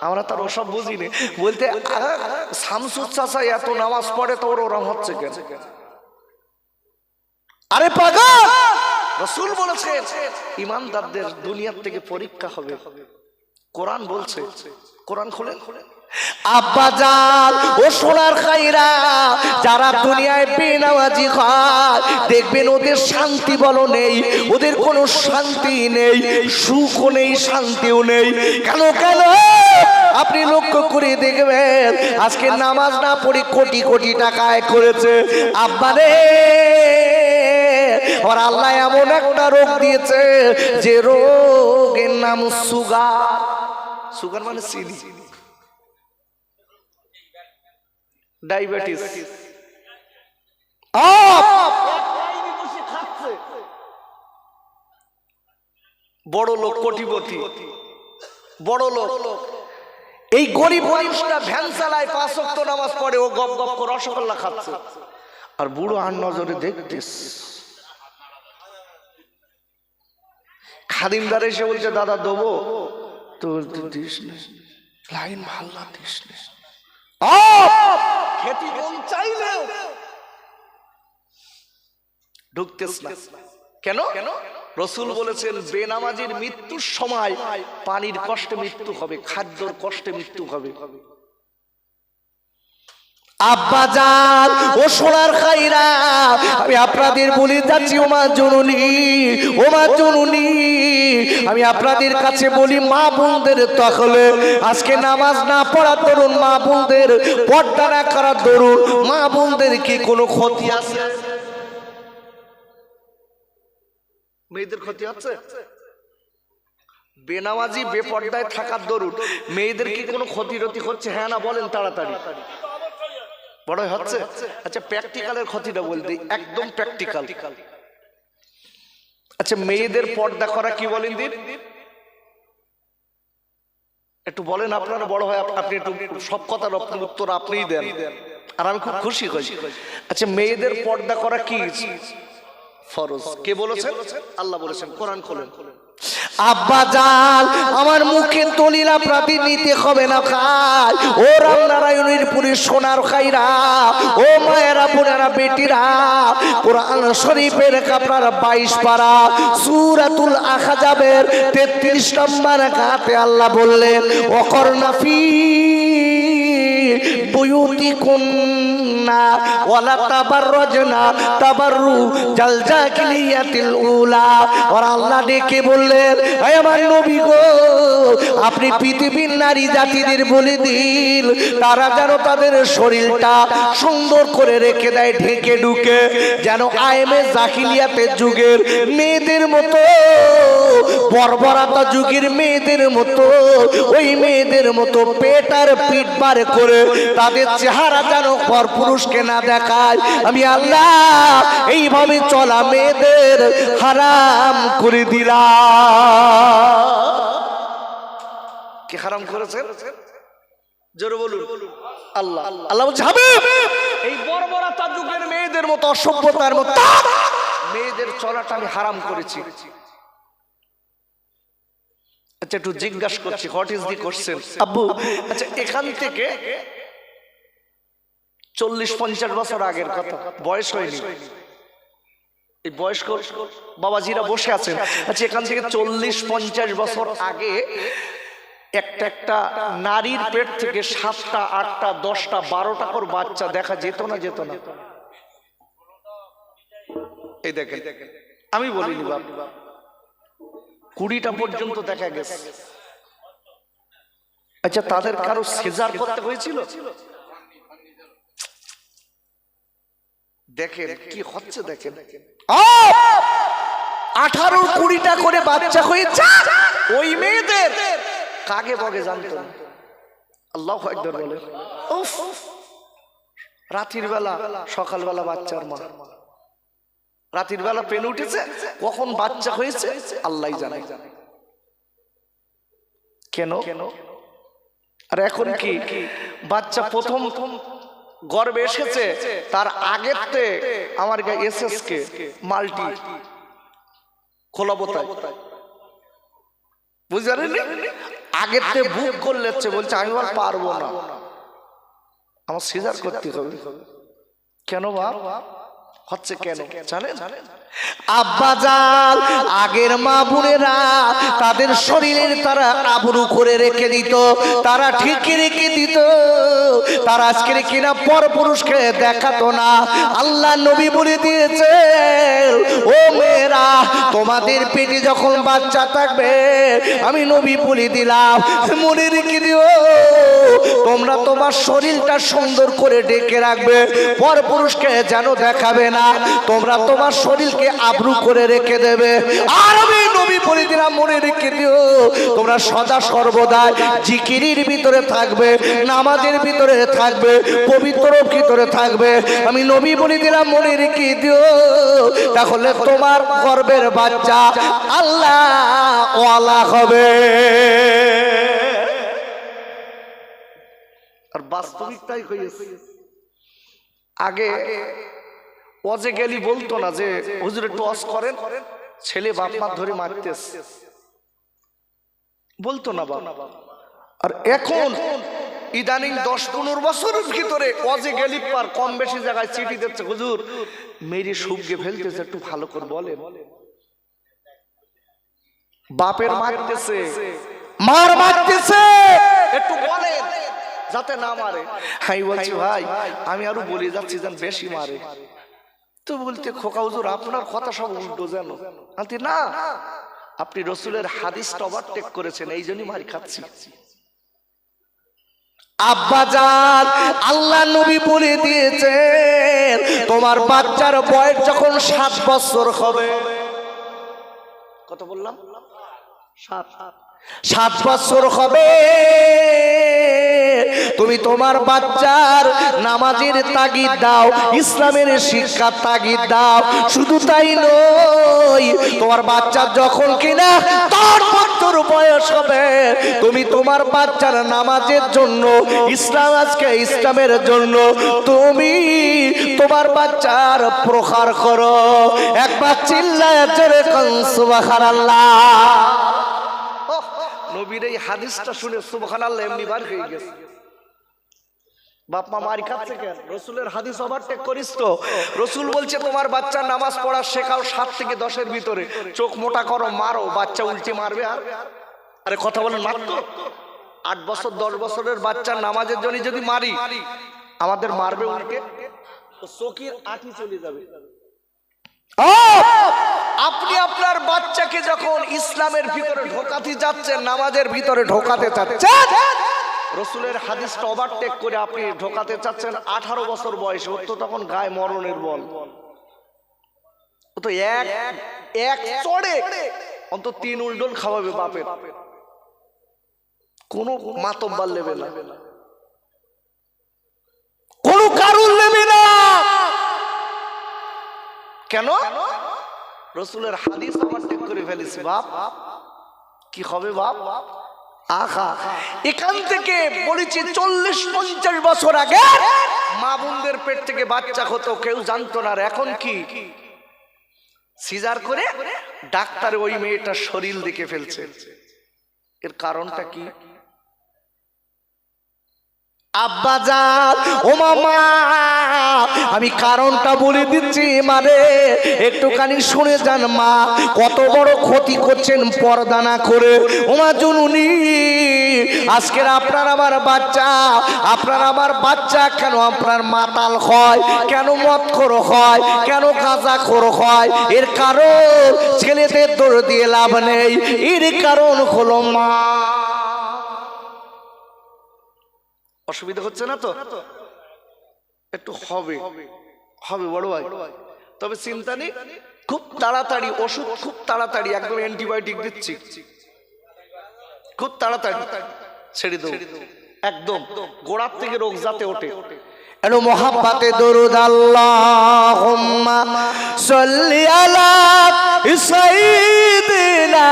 Speaker 1: আমরা তো ওসব বুঝিনি। বলতে শামসুর চাচা এত নামাজ পড়ে তো ওরম হচ্ছে কেন? আরে পাগল, রাসূল বলেছেন ইমানদারদের দুনিয়ার থেকে পরীক্ষা হবে। কোরআন বলছে, কোরআন খুলেন। আব্বাজান ও সোনার খাইরা, যারা দুনিয়ায় বেনামাজি হয় দেখবেন ওদের শান্তি বলো নেই, ওদের কোনো শান্তি নেই, সুখও নেই, শান্তিও নেই। কেন কেন আপনি লক্ষ্য করে দেখবেন আজকে নামাজ না পড়ে কোটি কোটি টাকা আয় করেছে। আব্বারে আর আল্লাহ এমন একটা রোগ দিয়েছে যে রোগের নাম সুগার। সুগার মানে চিনি, ডায়াবেটিস। বড় লোক, কোটিপতি, বড় লোক, এই গরিব মানুষটা ভ্যান চালায়, 5 ওয়াক্ত নামাজ পড়ে, ও গপ গপ করে রসগোল্লা খাচ্ছে, আর বুড়ো আর নজরে দেখতেস। খাদিমদার এসে বলছে দাদা দেবো, তো দিস না, লাইন ভাল্লা দিস না, খেতে মন চাইলেও ঢুকতেস না। কেন? রাসূল বলেছেন বেনামাজির মৃত্যুর সময় পানির কষ্টে মৃত্যু হবে, খাদ্যর কষ্টে মৃত্যু হবে। আব্বাজান ও সোনার খাইরা, আমি আপনাদের বলে যাচ্ছি ও মা জননী, ও মা জননী, আমি আপনাদের কাছে বলি মা বোনদের তখলে আজকে নামাজ না পড়ার দরুন, মা বোনদের পর্দা না করার দরুন, মা বোনদের কি কোনো ক্ষতি আছে? মেয়েদের ক্ষতি হচ্ছে? বেনামাজি বেপর্দায় থাকার দরুন মেয়েদের কি কোনো ক্ষতি রতি হচ্ছে? হ্যাঁ না বলেন তাড়াতাড়ি। বড় হচ্ছে। আচ্ছা প্র্যাকটিক্যালের ক্ষতিটা বলতে, একদম প্র্যাকটিক্যাল। আচ্ছা মেয়েদের পর্দা করা কি বলেন দিন, একটু বলেন। আপনারা বড় হয়, আপনি একটু সব কথার উত্তর আপনিই দেন, আর আমি খুব খুশি হই। আচ্ছা মেয়েদের পর্দা করা কি ফরজ? কে বলেছেন? আল্লাহ বলেছেন, কোরআন খোলেন। আব্বাজান আমার মুখে দলিল আপনাদের নিতে হবে না খাই, ও রামনারায়ণের পুরী সোনার খাইরা, ও মায়েরা বোনেরা বেটিরা, কোরআন শরীফের আপনারা 22 পারা সূরাতুল আহজাবের 33 নম্বর আয়াতে আল্লাহ বললেন ওয়াকরনা ফি বুয়ুতিকুন্না ওয়ালা তাবাররাজনা তাবাররুজাল জাহিলিয়াতিল উলা। আর আল্লাহ ডেকে বললেন হে আমার নবী গো, আপনি পৃথিবীর নারী জাতিদের বলে দিন তারা যেন তাদের শরীরটা সুন্দর করে রেখে দেয়, ঢেকে ঢুকে, যেন আইমে জাহিলিয়াতের যুগের মেয়েদের মতো, বর্বরতা যুগের মেয়েদের মতো, ওই মেয়েদের মতো পেট আর পিঠ বার করে তাদের চেহারা যেন পরপুরুষকে না দেখায়। আমি আল্লাহ এইভাবে চলা মেয়েদের হারাম করে দিলাম। কি হারাম করেছেন? জোরে বলুন আল্লাহ। আল্লাহ বলছে হাবিব, এই বর্বরতা যুগের মেয়েদের মতো, অসভ্যতার মতো মেয়েদের চলাটা আমি হারাম করেছি। আচ্ছা একটু জিজ্ঞাসা করছি, হোয়াট ইজ দি কোশ্চেন আব্বু? আচ্ছা এখান থেকে 40-50 বছর আগের কথা, বয়স হয়নি, এই বয়স্ক বাবাজিরা বসে আছেন। আচ্ছা এখান থেকে 40-50 বছর আগে একটা একটা নারীর পেট থেকে 7টা 8টা 10টা 12টা করে বাচ্চা দেখা যেত না? যেত না? এই দেখেন, আমি বলিনি বাবা, 20টা পর্যন্ত দেখা গেছে। আচ্ছা তাদের কারো সিজার করতে হয়েছিল? দেখেন কি হচ্ছে, দেখেন 18-20টা করে বাচ্চা হয়েছে। ওই মেয়েদের কাগে বগে জানতো না। আল্লাহু আকবার বলে। উফ, রাতের বেলা সকালবেলা বাচ্চার মা, রাতের বেলা পেন উঠেছে, কখন বাচ্চা হয়েছে আল্লাহই জানে। কেন? আর এখন কি বাচ্চা প্রথম গর্ভে এসেছে, তার আগের আমার এসএসকে মাল্টি খোলা বোতায়, বুঝলেন? আগের থেকে বুক করলে বলছে আমি আর পারবো না, আমার সিজার করতে হবে। কেন বাপ হচ্ছে কেন জানেন? আব্বাজান আগের মা বোনেরা তাদের শরীরের তারা আবরু করে রেখে দিত, তারা ঠিক রেখে দিত, তারা আজকের কিনা পরপুরুষকে দেখাতো না। আল্লাহ নবী বলে দিয়েছে, ও মেয়েরা তোমাদের পেটে যখন বাচ্চা থাকবে আমি নবী বলে দিলাম মনে রেখে দিও, তোমরা তোমার শরীরটা সুন্দর করে ঢেকে রাখবে, পরপুরুষকে যেন দেখাবে না, তোমরা তোমার শরীরকে আবরু করে রেখে দেবে। আর আমি নবী বলে দিলাম মনে রেখে দিও, তোমরা সদা সর্বদা জিকিরের ভিতরে থাকবে, নামাজের ভিতরে থাকবে, পবিত্র ভিতরে থাকবে। আমি নবী বলে দিলাম মনে রেখে দিও, তাহলে তোমার গর্ভের বাচ্চা আল্লাহ ওয়ালা হবে। আর বাস্তবিকটাই হয়েছে। আগে ওয়াজে গেলি বলতো না যে হুজুর একটু ওয়াজ করেন, ছেলে বাপ মা ধরে মারতেছে, বলতো না বাবা। আর এখন ইদানিং 10-15 বছরের ভিতরে ওয়াজে গেলি পার কম বেশি জায়গায় চিঠি দিচ্ছে, হুজুর মেরে সুবগে ফেলতেছে, একটু ভালো করে বলেন। বাপের মারতেছে, মার মারতেছে, একটু বলেন যাতে না মারে। আমি বলছি ভাই আমি আরো বলে যাচ্ছি যেন বেশি মারে। তো বলতে খোকা হুজুর আপনার কথা সব উল্টো যেন। বলতে না, আপনি রসুলের হাদিসটা ওভারটেক করেছেন, এই জন্যই মার খাচ্ছি। আব্বাজান আল্লাহ নবী বলে দিয়েছেন তোমার বাচ্চার বয়স যখন 7 বছর হবে, কত বললাম 7 বছর হবে, তুমি তোমার বাচ্চার নামাজের তাগিদ দাও, ইসলামের শিক্ষার তাগিদ দাও। শুধু তাই নয়, তোমার বাচ্চার যখন কিনা 10 বছর বয়স হবে, তুমি তোমার বাচ্চার নামাজের জন্য, ইসলাম আজকে ইসলামের জন্য তুমি তোমার বাচ্চার প্রখার করো। একবার চিল্লায় জোরে কোন সুবহানাল্লাহ। নবীর এই হাদিসটা শুনে সুবহানাল্লাহ এমনি বার হয়ে গেছে। বাপ মা মার খাচ্ছে কেন? রসুলের হাদিস ওভারটেক করিস তো। রসুল বলছে তোমার বাচ্চা নামাজ পড়া শেখাও 7 থেকে 10-এর ভিতরে, চোখ মোটা করো, মারো, বাচ্চা উল্টে মারবে। আর আরে কথা বলেন, মারতো 8 বছর 10 বছরের বাচ্চা নামাজের জন্য যদি মারি, আমাদের মারবে উল্টে, তো চোখের আঠি চলে যাবে। আপনি আপনার বাচ্চাকে যখন ইসলামের ভিতরে ঢোকাতে যাচ্ছেন, নামাজের ভিতরে ঢোকাতে চাচ্ছেন, রসুলের হাদিসটা ওভারটেক করে আপনি ঢোকাতে চাচ্ছেন 18 বছর বয়সে, ওর তো তখন গায়ে মরণের বল, ও তো এক চড়ে অন্তত 3 উল্টন খাওয়াবে বাপের, কোনো মাতব্বার নেবে না, কোনো কারণ নেবে না। কেন? রসুলের হাদিস ওভারটেক করে ফেলেছি। বাপ কি হবে বাপ? আহা, এখান থেকে বলেছি 40-50 বছর আগে মা বোনদের পেট থেকে বাচ্চা হতো, কেউ জানতো না। আর এখন কি সিজার করে ডাক্তার ওই মেয়েটার শরীর দেখে ফেলছে। এর কারণটা কি? আব্বাজান ও মামা আমি কারণটা বলে দিচ্ছি, মানে একটুখানি শুনে যান। মা কত বড় ক্ষতি করছেন পর্দা না করে। ওমা জননী আজকের আপনার আমার বাচ্চা কেন আপনার মাতাল হয়, কেন মদখোর হয়, কেন গাঁজাখোর হয়? এর কারণ ছেলেদের দোষ দিয়ে লাভ নেই, এর কারণ হলো মা। অসুবিধা হচ্ছে না তো? একটু হবে বড় ভাই, তবে চিন্তা নেই, খুব তাড়াতাড়ি ওষুধ, খুব তাড়াতাড়ি একদম অ্যান্টিবায়োটিক দিচ্ছি, খুব তাড়াতাড়ি ছেড়ে দেবো, একদম গোড়ার থেকে রোগ যাতে ওঠে। এলো মোহাব্বতে দরুদ আল্লাহুম্মা সাল্লি আলা সাইয়্যিদিনা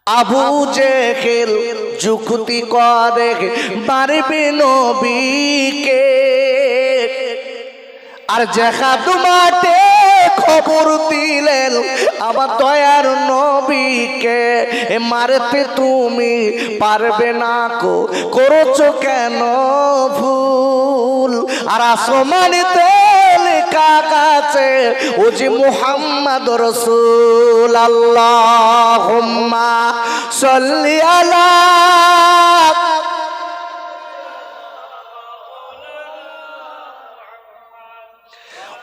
Speaker 1: আবু জেহেল যুক্তি করে পারবে নবীকে, আর যেখাদু মাঠে খবর দিলেন আমার দয়ার নবীকে, মারতে তুমি পারবে না কো, করছো কেন ভুল? আর আসমানিতে লেখা আছে ও যে মুহাম্মদ রাসূল, আল্লাহুম্মা সাল্লি আলা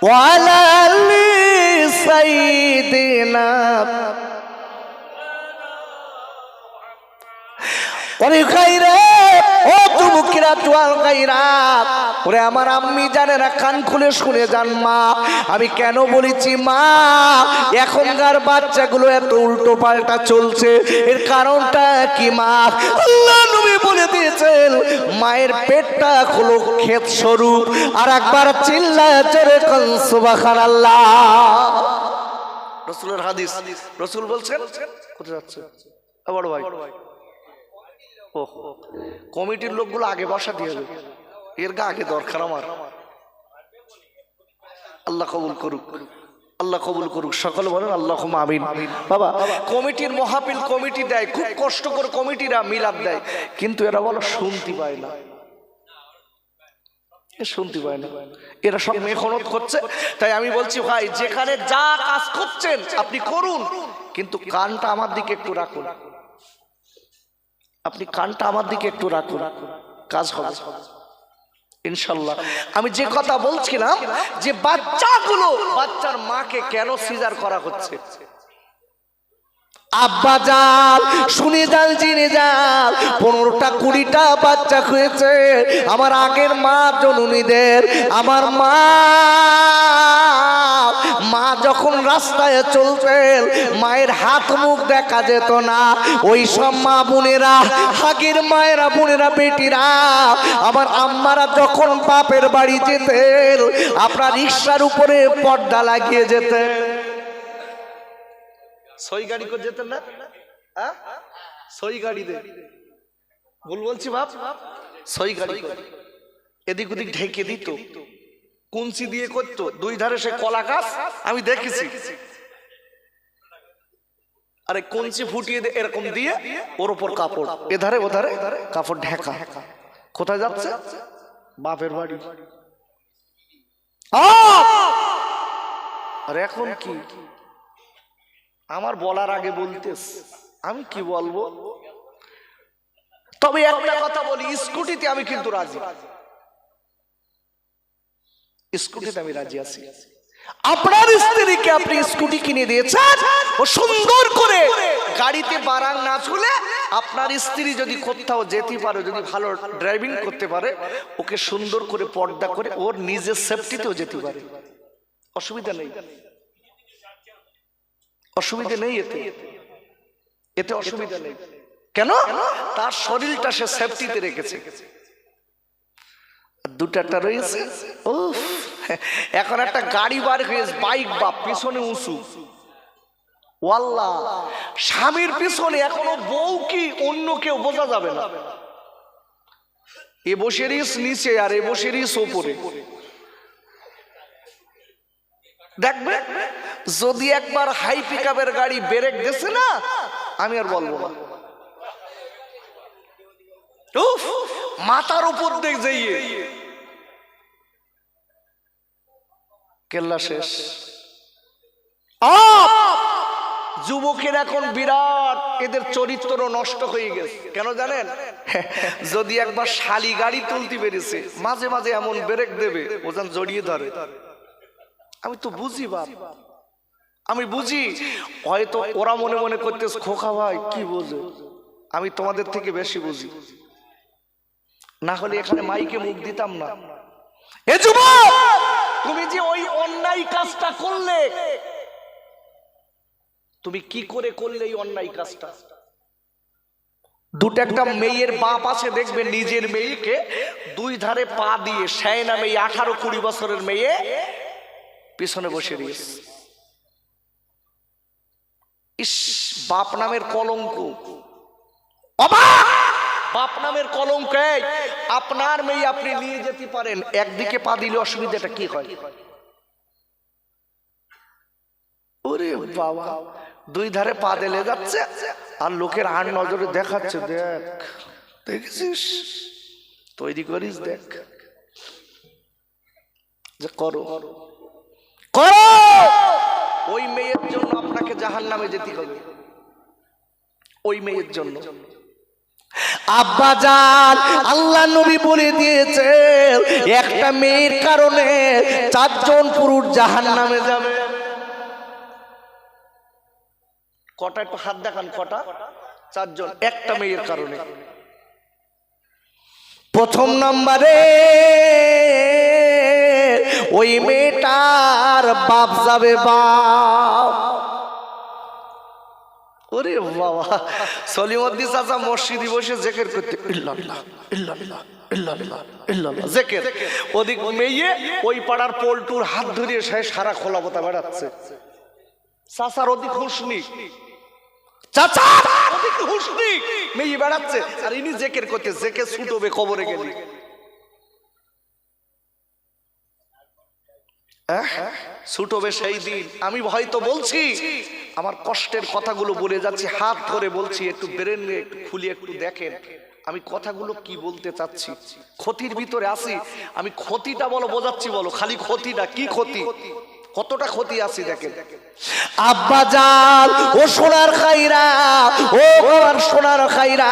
Speaker 1: ওয়ালা আলি সাইয়্যিদিনা। ওরে গায়রা, ও তুমুকিরা তুয়াল গায়রা, ওরে আমার আম্মি জানেরা, কান খুলে শুনে যান মা, আমি কেন বলেছি মা এখনকার বাচ্চাগুলো এত উল্টো পাল্টা চলছে, এর কারণটা কি মা? আল্লাহ নবী বলে দিয়েছেন মায়ের পেটটা হলো ক্ষেত স্বরূপ। আর একবার চিল্লায় জোরে কোন সুবহানাল্লাহ। রাসূলের হাদিস, রাসূল বলছেন কোথায় যাচ্ছে বড় ভাই? কমিটির লোকগুলো আগে বসা দিয়ে হবে, এর গা আগে দরকার আমার। আল্লাহ কবুল করুক, আল্লাহ কবুল করুক, সকলে বলেন আল্লাহুম্মা আমিন। বাবা কমিটির মহাপিল কমিটি দেয়, খুব কষ্ট করে কমিটিরা মিলাদ দেয়, কিন্তু এরা বলো শুনতে পায় না, শুনতে পায় না, এরা সব মেখনত করছে। তাই আমি বলছি ভাই যেখানে যা কাজ করছেন আপনি করুন, কিন্তু কানটা আমার দিকে একটু রাখুন, আপনি কানটা আমার দিকে একটু রাখুন, কাজ হবে ইনশাল্লাহ। আমি যে কথা বলছিলাম যে বাচ্চাগুলো, বাচ্চার মাকে কেন সিজার করা হচ্ছে? আব্বা জান শুনে যান, জেনে যান, 15টা 20টা বাচ্চা হয়েছে আমার আগের মা জননীদের। আমার মা যখন রাস্তায় চলতেন মায়ের হাত মুখ দেখা যেত না। ওই সব মা বোনেরা, আগের মায়েরা, বোনেরা, বেটিরা, আমার আম্মারা যখন বাপের বাড়ি যেতেন আপনার রিকশার উপরে পর্দা লাগিয়ে যেতেন। সই গাড়ি করে যেতেন না? সই গাড়িতে ভুল বলছি বাপ, সই গাড়ি এদিক ওদিক ঢেকে দিত, কুঞ্চি দিয়ে করতো, দুই ধারে সে কলা গাছ আমি দেখেছি, আরে কুঞ্চি ফুটিয়ে এরকম দিয়ে ওর উপর কাপড়, এধারে ওধারে কাপড় ঢেকা। কোথায় যাচ্ছে? বাপের বাড়ি। আর এখন কি? আমার বলার আগে বলতেস, আমি কি বলবো? তবে একটা কথা বলি, স্কুটিতে আমি কিন্তু রাজি, স্কুটিতে আমি রাজি আছি। আপনার স্ত্রীকে আপনি স্কুটি কিনে দিয়েছেন, ও সুন্দর করে গাড়িতে বারাং না চলে আপনার স্ত্রী যদি কোথাও যেতে পারে, যদি ভালো ড্রাইভিং করতে পারে, ওকে সুন্দর করে পর্দা করে ওর নিজের সেফটিতেও যেতে পারে, অসুবিধা নেই, অসুবিধা নেই, এতে অসুবিধা নেই। কেন? তার শরীরটা সে সেফটিতে রেখেছে। দুটাটা রয়েছে, উফ, এখন একটা গাড়ি বার হয়েছে, বাইক বা পিছনে উঁচু, ওয়াল্লাহ স্বামীর পিছনে এখনো বউ কি অন্য কেউ বোঝা যাবে না, এ বসে রিস নিচে আর এ বসে রিস ওপরে। দেখবে যদি একবার হাই পিকআপের গাড়ি ব্রেক দিছে না, আমি আর বলবো না, উফ, মাথার উপর দিক যাইয়ে কেল্লা শেষ। যুবকের এখন বিরাট এদের চরিত্র নষ্ট হয়ে গেছে, কেন জানেন? যদি একবার শালি গাড়ি তুলতে পেরেছে, মাঝে মাঝে এমন ব্রেক দেবে ওজন জড়িয়ে ধরে। আমি তো বুঝি বাপ, আমি বুঝি, হয়তো ওরা মনে মনে করতেছে খোকা ভাই কি বোঝে, আমি তোমাদের থেকে বেশি বুঝি, না হলে এখানে মাইকে মুখ দিতাম না। এ যুবক, তুমি যে ওই অন্যায় কাজটা করলে, তুমি কি করে করলে এই অন্যায় কাজটা? দুটো একটা মেয়ের বাপ আছে, দেখবে নিজের মেয়েকে দুই ধারে পা দিয়ে, সেই নামে 18-20 বছরের মেয়ে পিছনে বসে দিয়েছে। ইস, বাপ নামের কলঙ্ক। অবাক বাপ নামের কলঙ্ক। আপনার মেয়ে আপনি নিয়ে যেতে পারেন, একদিকে পা দিলে অসুবিধাটা কি হয়? ওরে বাবা, দুই ধারে পা দিলে যাচ্ছে আর লোকের আর নজরে দেখাচ্ছে, দেখ দেখেছিস, তৈরি করিস, দেখ যে করো করো। ওই মেয়ের জন্য আপনাকে জাহান্নামে যেতে হবে, ওই মেয়ের জন্য। আব্বাজান, আল্লাহ নবী বলে দিয়েছে একটা মেয়ের কারণে 4 জন পুরুষ জাহান্নামে যাবে। কটা একটু হাত দেখান, কটা? 4 জন, একটা মেয়ের কারণে। প্রথম নম্বরে ওই মেয়েটার বাপ যাবে, বাপ। ওরে বাবা, সলিমউদ্দিন চাচা মসজিদে বসে জিকির করতে, ইল্লাল্লাহ ইল্লাল্লাহ ইল্লাল্লাহ ইল্লাল্লাহ জিকির। ওদিক মেয়ে ওই পাড়ার পল্টুর হাত ধরে সারা খোলা বোতা বেড়াচ্ছে। চাচার ওদিক হুঁশনি, চাচা ওদিক হুঁশনি, মেয়ে বেড়াচ্ছে আর ইনি জিকির করতে, জিকির ছুটবে কবরে গেলে। ছুটবে সেই দিন। আমি হয়তো বলছি, আমার কষ্টের কথাগুলো বলে যাচ্ছি, হাত ধরে বলছি, একটু ব্রেন একটু খুলে একটু দেখেন আমি কথাগুলো কি বলতে চাচ্ছি। ক্ষতির ভিতরে আসি আমি, ক্ষতিটা বলো বোঝাচ্ছি, বলো খালি ক্ষতিটা কি, ক্ষতি কতটা ক্ষতি আছে দেখেন। আব্বাজান, ও সোনার খাইরা, ও আমার সোনার খাইরা,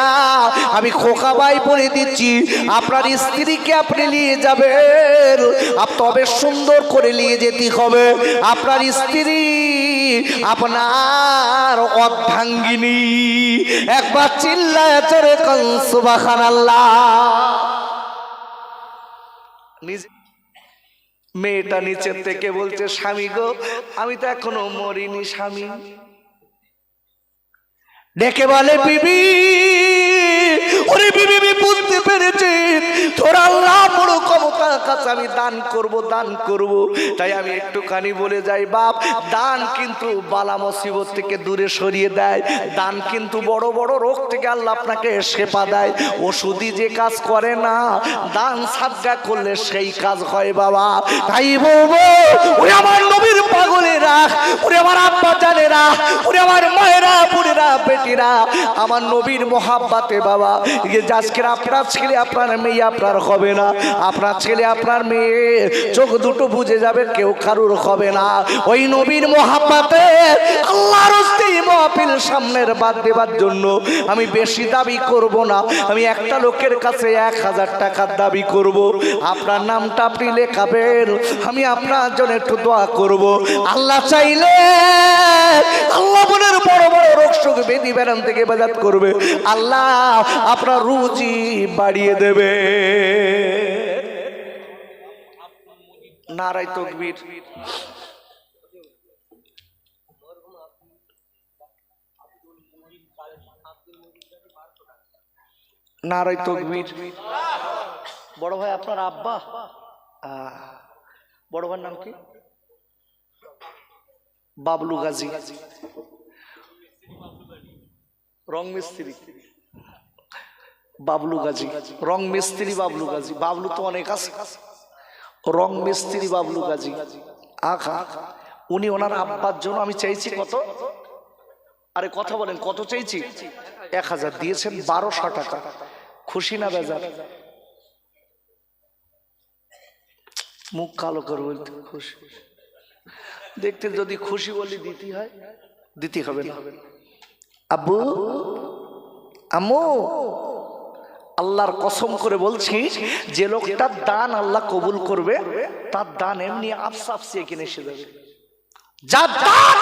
Speaker 1: আমি খোকা ভাই বলে দিচ্ছি, আপনার স্ত্রীকে আপনি নিয়ে যাবেন, তবে সুন্দর করে নিয়ে যেতে হবে। আপনার স্ত্রী আপনার অর্ধাঙ্গিনী। একবার চিল্লায় চড়ে কোন সুবহানাল্লাহ। নিজে মেয়েটা নিচের থেকে বলছে, স্বামী গো, আমি তো এখনো মরিনি স্বামী। ডেকে বলে, বিবি, ওরে বিবি, বুঝতে পেরেছি তোর আল্লাহ বড় ক্ষমতার কাছে আমি দান করব, দান করব। তাই আমি একটুখানি বলে যাই, বাপ, দান কিন্তু বালা মুসিবত থেকে দূরে সরিয়ে দেয়, দান কিন্তু বড় বড় রোগ থেকে আল্লাহ আপনাকে শেফা দেয়। ওষুধই যে কাজ করে না, দান সাদকা করলে সেই কাজ হয় বাবা। তাই বলবো, ওরে আমার নবীর পাগলেরা, ওরে আমার আব্বা জানেরা, ওরে আমার মায়েরা, বোনেরা, বেটিরা, আমার নবীর মোহাব্বতে বাবা, আজকের আপনার ছেলে আপনার মেয়ে আপনার হবে না, আপনার ছেলে আপনার মেয়ে চোখ দুটো বুঝে যাবে, কেউ কারুর হবে না। ওই নবীর মোহাব্বতে আল্লাহর রাস্তায় মাহফিল সামনের বাদ দেবার জন্য আমি বেশি দাবি করব না, আমি একটা লোকের কাছে 1000 টাকার দাবি করব। আপনার নামটা আপনি লেখাবেন, আমি আপনার জন্য একটু দোয়া করব। আল্লাহ চাইলে আল্লাহ বলের বড় বড় রোগ শোক বেদি বেরাম থেকে বাজাত করবে, আল্লাহ আপনার রুজি বাড়িয়ে দেবে। নারায়ে তাকবীর। নারায়ে তাকবীর। বড় ভাই আপনার আব্বা, বড় ভাইয়ের নাম কি? বাবলু গাজী, রং মিস্ত্রি। বাবলু গাজী, রং মিস্ত্রি বাবলু গাজী। বাবলু তো অনেক আছে, রং মিস্ত্রি বাবলু গাজী। আখা, উনি ওনার আব্বার জন্য আমি চাইছি কত, আরে কথা বলেন, কত চাইছি? 1000 দিয়েছেন, 1200 টাকা। খুশি না বেজার? মুখ কালো করে বলতে খুশি, দেখতে যদি খুশি বলি দিতে হয়, দিতে হবে না। আব্বু, আম্মু, আল্লাহর কসম করে বলছি, যে লোকটার দান আল্লাহ কবুল করবে, তার দান এমনি আফসাফসি এখানে এসে যাবে। যার দান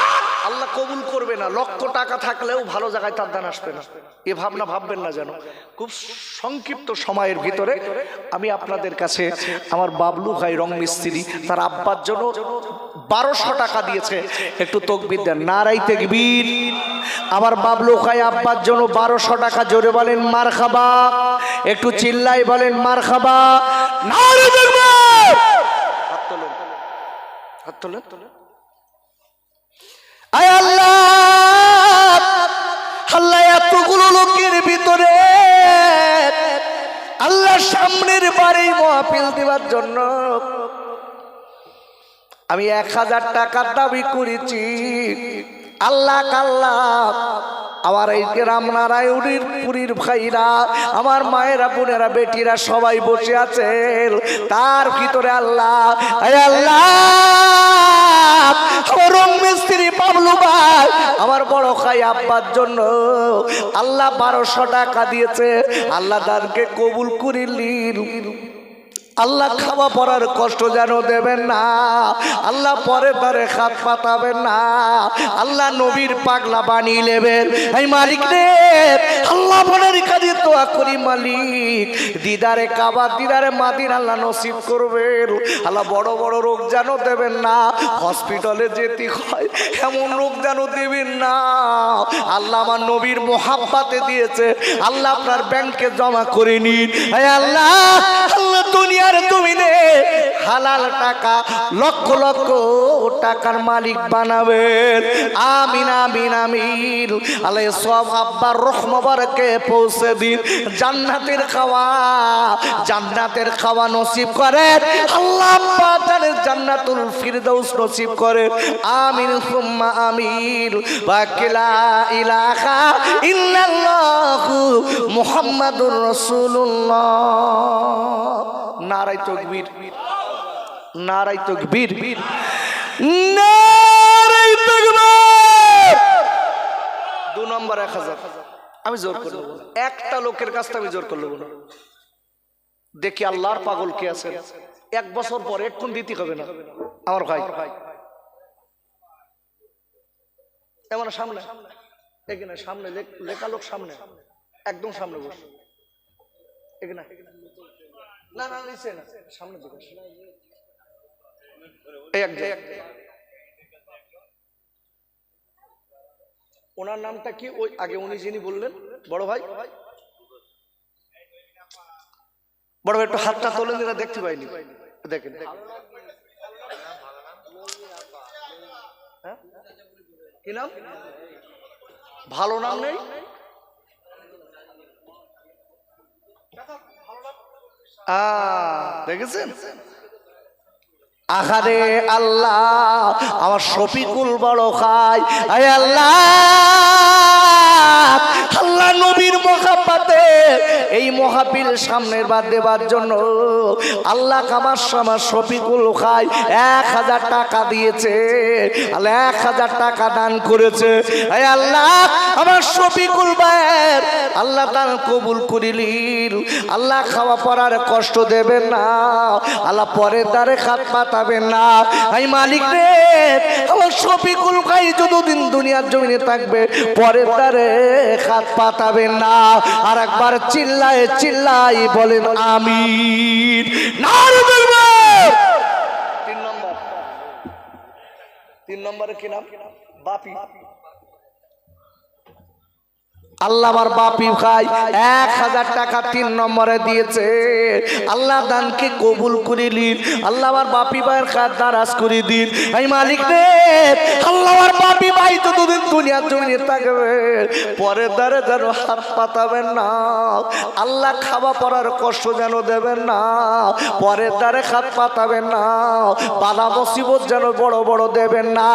Speaker 1: আল্লাহ কবুল করবে না, লক্ষ টাকা থাকলেও ভালো জায়গায় তার দান আসবে না, এ ভাবনা ভাববেন না যেন। খুব সংক্ষিপ্ত সময়ের ভিতরে আমি আপনাদের কাছে আমার বাবলু ভাই রং মিস্ত্রি, তার আব্বার জন্য 1200 টাকা দিয়েছে, একটু তাকবীর দেন, নারায়ে তাকবীর। আমার বাবলু ভাই আব্বার জন্য 1200 টাকা, জোরে বলেন মারহাবা, একটু চিল্লাই বলেন মারহাবা, নারায়ে তাকবীর। হাত তোলেন, হাত তোলেন। আয় আল্লাহ, আল্লাহ এতগুলো লোকের ভিতরে আল্লাহ সামনের বারে মাহফিল দেওয়ার জন্য আমি 1000 টাকার দাবি করেছি। আল্লাহ আমার এই গ্রাম নারায়ণীর পুরীর ভাইরা, আমার মায়েরা, বোনেরা, বেটিরা সবাই বসে আছেন। তার ভিতরে আল্লাহ আমার রং মিস্ত্রি পাবলু ভাই, আমার বড় ভাই আব্বার জন্য আল্লাহ 1200 টাকা দিয়েছে। আল্লাহ তারকে কবুল করিলেন। আল্লাহ খাওয়া পড়ার কষ্ট যেন দেবেন না, আল্লাহ পরে তারে হাত পাতাবেন না, আল্লাহ নবীর পাগলা বানিয়ে নেবেন। এই মালিক রে, আল্লাহ মনের কাজে দোয়া করি মালিক, দিদারে কাবা, দিদারে মাদিন আল্লাহ নসিব করবেন। আল্লাহ বড় বড় রোগ যেন দেবেন না, হসপিটালে যেতে হয় এমন রোগ যেন দেবেন না। আল্লাহ আমার নবীর মোহাব্বতে দিয়েছে, আল্লাহ আপনার ব্যাংকে জমা করে নিন। আল্লাহ আল্লাহ দুনিয়া তুমি নে হালাল টাকা লক্ষ লক্ষ টাকার মালিক বানাবেন। আমিন আমিন আমিন। আল্লাহ সব আব্বার রহমতকে পৌঁছে দিন। জান্নাতের খাওয়া নসিব করেন আল্লাহ, পাতানের জান্নাতুল ফিরদৌস নসিব করে। আমিন সুম্মা আমিন। ওয়াকিলা ইলাহা ইল্লাল্লাহু মুহাম্মাদুর রাসূলুল্লাহ। নারায়ে তাকবীর, নারায়ে তাকবীর, নারায়ে তাকবীর। 2 নম্বর 1000 আমি জোর করব না, একটা লোকের কাছে আমি জোর করব না। দেখি আল্লাহর পাগল কে আছে। 1 বছর পরে এক্ষুন দিতে হবে না আমার ভাই। এমন সামনে এখানে, সামনে লেখা লোক সামনে, একদম সামনে বসে এখানে। না না নিচে না, সামনে দিকে ওনার নামটা কি? ওই আগে উনি যিনি বললেন বড় ভাই, বড় ভাই একটু হাতটা তোলেন, দিনা দেখতে পাইনি। দেখেন কি নাম? ভালো নাম নেই? দেখেছেন? আহারে আল্লাহ, আমার শফিকুল বড় খাই। আয় আল্লাহ, আল্লাহ নবীর মোহাব্বতে এই মহাবিল সামনের বার দেবার জন্য আল্লাহ আমার শফিকুল খাই 1000 টাকা দিয়েছে। আল্লাহ 1000 টাকা দান করেছে। আয় আল্লাহ, আমার শফিকুল ভাইয়ের আল্লাহ দান কবুল করিলেন। আল্লাহ খাওয়া পড়ার কষ্ট দেবেন না, আল্লাহ পরের দ্বারে খাত পাতাবেন না। এই মালিক রে, আমার শফিকুল ভাই যতদিন দুনিয়ার জমিনে থাকবে পরের দ্বারে খাত পাতাবেন না। আর একবার চিল্লায় চিল্লাই বলেন আমিন। নারীদের 3 নম্বরে কি নাম? বাপি। আল্লাহ আমার বাপি ভাই 1000 টাকা 3 নম্বরে দিয়েছে। আল্লাহ দানকে কবুল করিলেন। আল্লাহ আমার বাপি ভাইয়ের খাত দারাজ করে দিন। এই মালিক রে, আল্লাহ আমার বাপি ভাই যতদিন দুনিয়ার জমিনে থাকবে পরের দ্বারে যেন হাত পাতাবেন না, আল্লাহ খাওয়া পড়ার কষ্ট যেন দেবেন না, পরের দ্বারে হাত পাতাবেন না, বালা মুসিবত যেন বড় বড় দেবেন না।